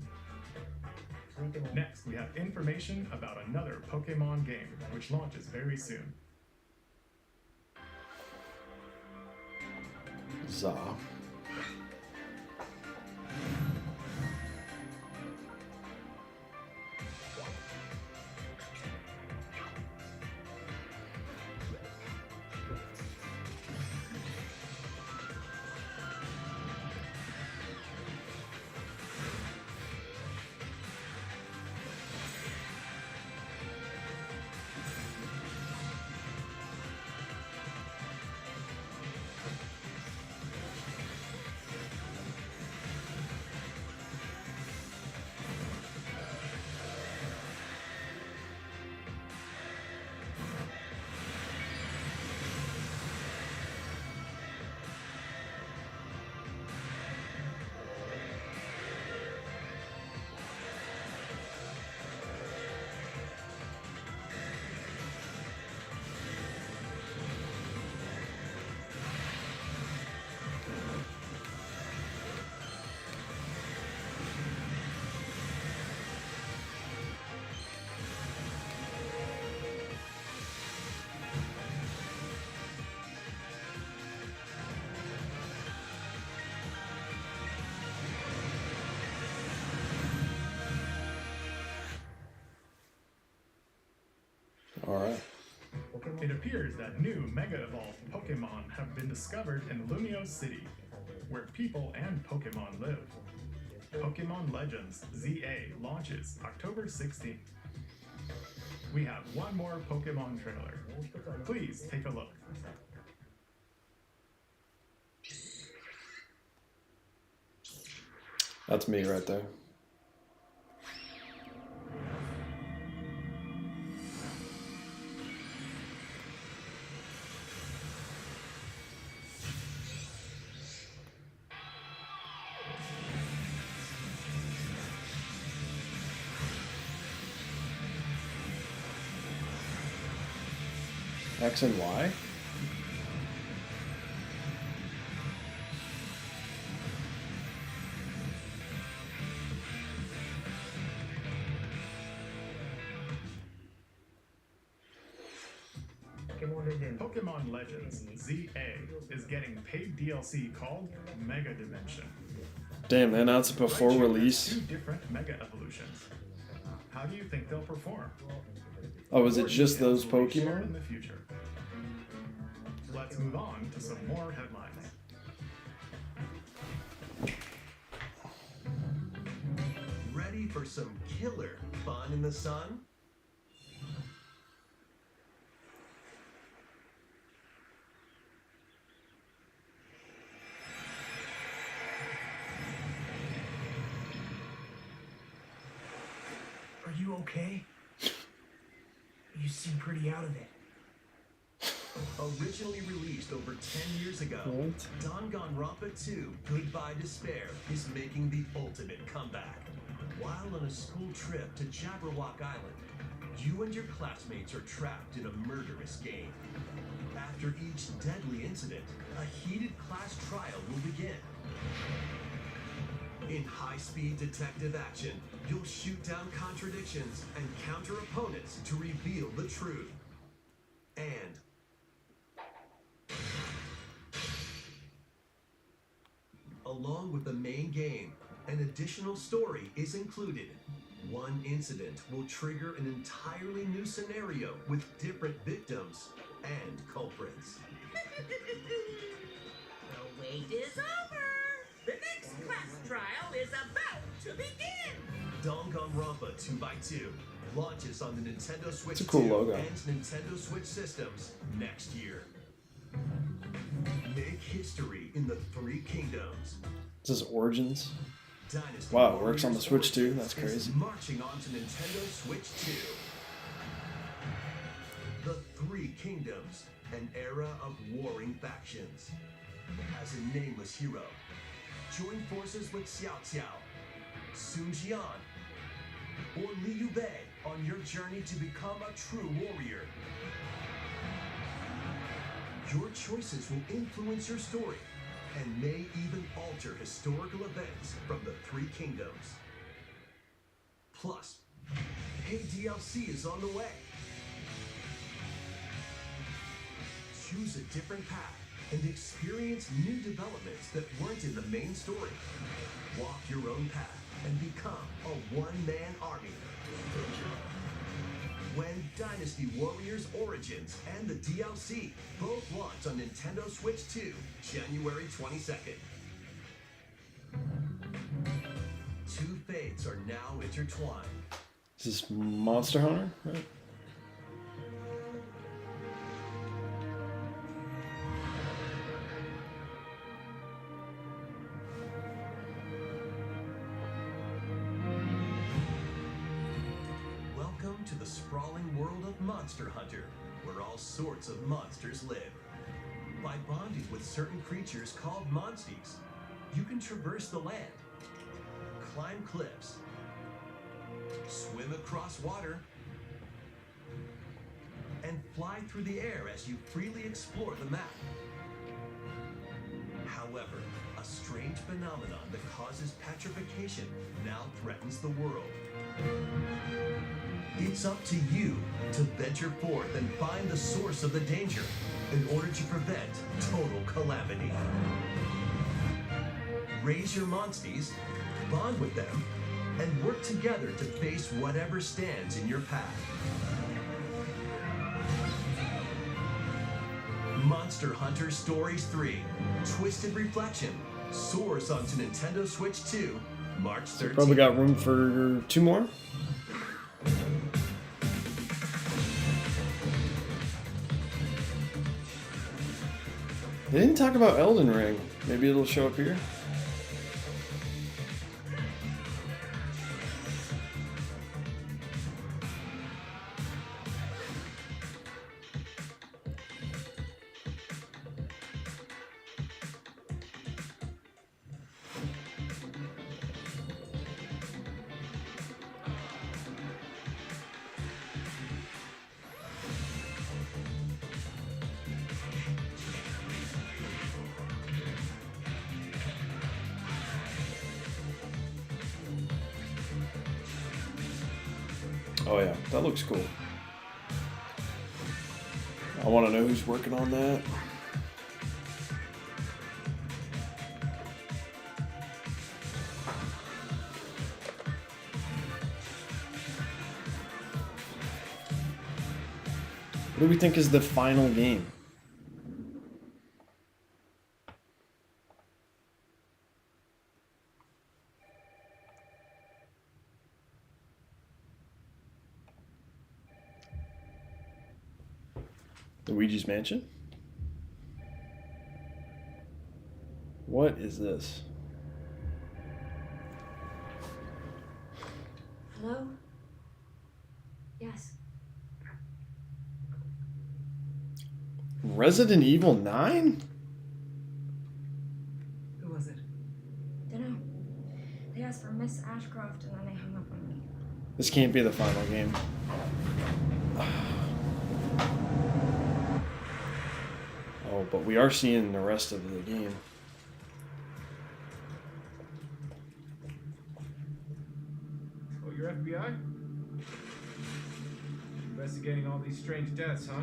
Next, we have information about another Pokemon game, which launches very soon. Za. Alright. It appears that new Mega Evolved Pokemon have been discovered in Lumio City, where people and Pokemon live. Pokemon Legends ZA launches October 16th. We have one more Pokemon trailer. Please take a look. That's me right there. X and Y? Pokemon Legends ZA is getting paid DLC called Mega Dimension. Damn, they announced it before Raichu has release. 2 different Mega Evolutions. How do you think they'll perform? Oh, is it just those Will be shared Pokemon? in the future. Let's move on to some more headlines. Ready for some killer fun in the sun? Are you okay? You seem pretty out of it. Originally released over 10 years ago, What? Danganronpa 2 Goodbye Despair is making the ultimate comeback. While on a school trip to Jabberwock Island, you and your classmates are trapped in a murderous game. After each deadly incident, a heated class trial will begin. In high-speed detective action, you'll shoot down contradictions and counter opponents to reveal the truth. And along with the main game, an additional story is included. One incident will trigger an entirely new scenario with different victims and culprits. The wait is over. The next class trial is about to begin. Danganronpa 2x2 launches on the Nintendo Switch It's a cool 2 logo. and Nintendo Switch systems next year. history in the Three Kingdoms. This is Origins. Dynasty Wow, it works on the Warriors Switch too. Origins That's crazy. is marching on to Nintendo Switch 2. The Three Kingdoms, an era of warring factions. As a nameless hero, join forces with Xiao Xiao, Sun Jian, or Liu Bei on your journey to become a true warrior. Your choices will influence your story and may even alter historical events from the Three Kingdoms. Plus, paid DLC is on the way. Choose a different path and experience new developments that weren't in the main story. Walk your own path and become a one-man army. When Dynasty Warriors Origins and the DLC both launch on Nintendo Switch 2, January 22nd. Two fates are now intertwined. This is Monster Hunter, right? Welcome to the sprawling world of Monster Hunter, where all sorts of monsters live. By bonding with certain creatures called monsties, you can traverse the land, climb cliffs, swim across water, and fly through the air as you freely explore the map. However, a strange phenomenon that causes petrification now threatens the world. It's up to you to venture forth and find the source of the danger in order to prevent total calamity. Raise your monsties, bond with them, and work together to face whatever stands in your path. Monster Hunter Stories 3, Twisted Reflection, soars onto Nintendo Switch 2, March 13th. Probably got room for 2 more. They didn't talk about Elden Ring. Maybe it'll show up here. Oh yeah, that looks cool. I want to know who's working on that. What do we think is the final game? Luigi's Mansion? What is this? Hello? Yes. Resident Evil 9? Who was it? Dunno. They asked for Miss Ashcroft and then they hung up on me. This can't be the final game. Oh, but we are seeing the rest of the game. Oh, you're FBI? Investigating all these strange deaths, huh?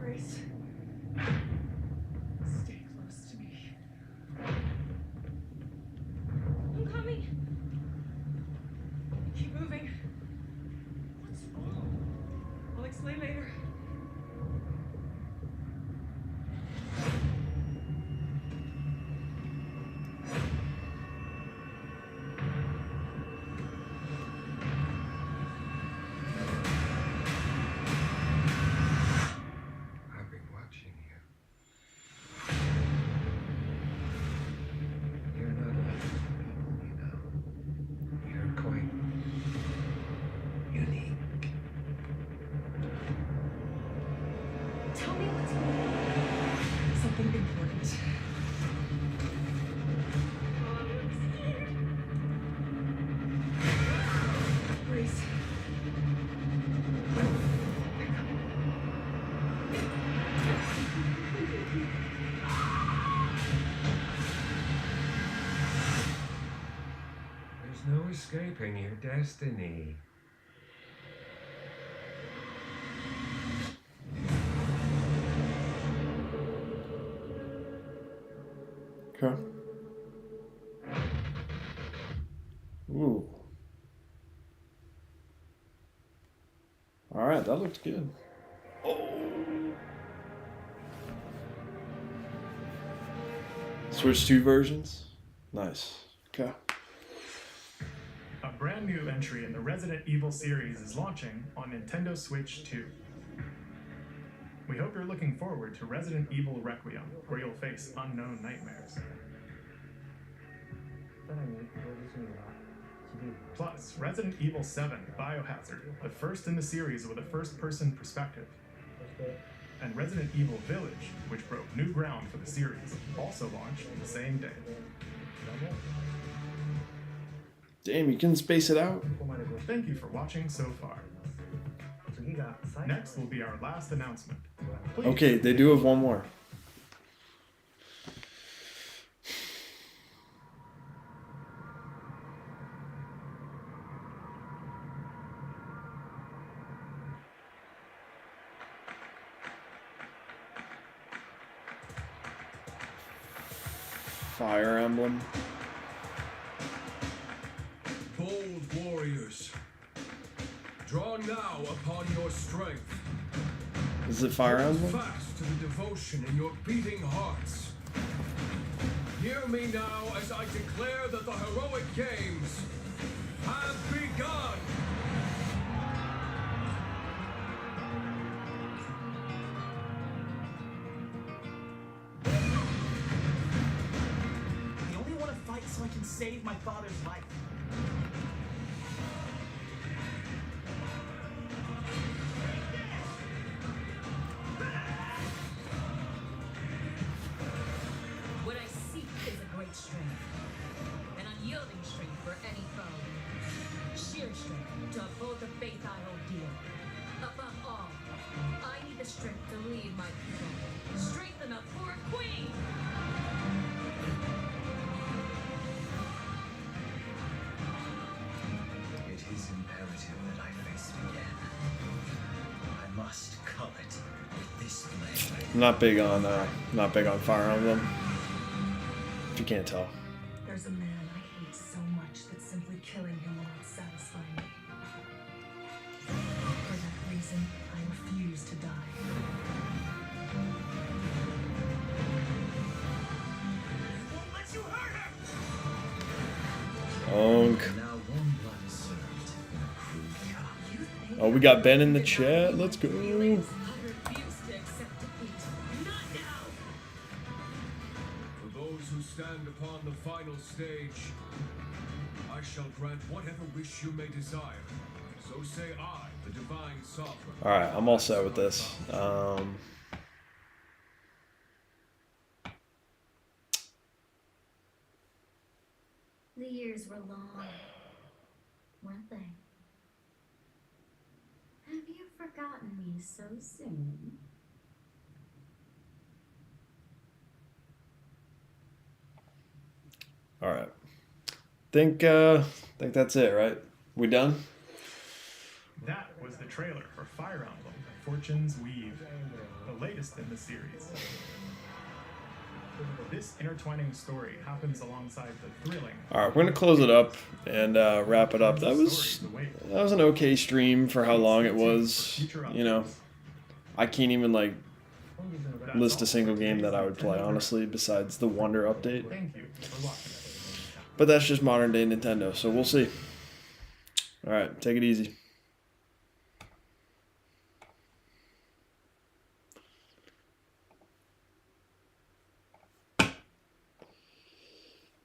Grace. Stay close to me. I'm coming. Keep moving. What's wrong? I'll explain later. no escaping your destiny. Okay. Ooh. All right, that looks good. Oh. Switch 2 versions. Nice. Okay. A brand new entry in the Resident Evil series is launching on Nintendo Switch 2. We hope you're looking forward to Resident Evil Requiem, where you'll face unknown nightmares. Plus, Resident Evil 7 Biohazard, the first in the series with a first-person perspective. And Resident Evil Village, which broke new ground for the series, also launched the same day. Damn, you can space it out. Thank you for watching so far. Next will be our last announcement. Please. Okay, they do have one more. Fire Emblem. Bold warriors, draw now upon your strength. Is it Fire Emblem? Fast to the devotion in your beating hearts. Hear me now as I declare that the heroic games have begun. I only want to fight so I can save my father's life. What I seek is a great strength, an unyielding strength for any foe, sheer strength to uphold the faith I hold dear. Above all, I need the strength to lead my people, strength enough for a queen. It is imperative that I face it again. I must cull it with this blade. I'm not big on Fire Emblem. If you can't tell. There's a man I hate so much that simply killing him will not satisfy me. For that reason, I refuse to die. Won't let you hurt her! Onk. Now one blood served in a crude cup. Oh, we got Ben in the chat. Let's go. I refuse to accept defeat. Not now! For those who stand upon the final stage, I shall grant whatever wish you may desire. So say I, the divine sovereign. All right, I'm all set with this. The years were long, weren't they? Have you forgotten me so soon? All right. Think that's it, right? We done? That was the trailer for Fire Emblem, Fortune's Weave, the latest in the series. This intertwining story happens alongside the thrilling... All right, we're gonna close it up and wrap it up. That was an okay stream for how long it was. You know, I can't even like list a single game that I would play honestly, besides the Wonder update. Thank you for watching. But that's just modern day Nintendo, so we'll see. All right, take it easy.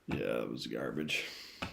Yeah, that was garbage.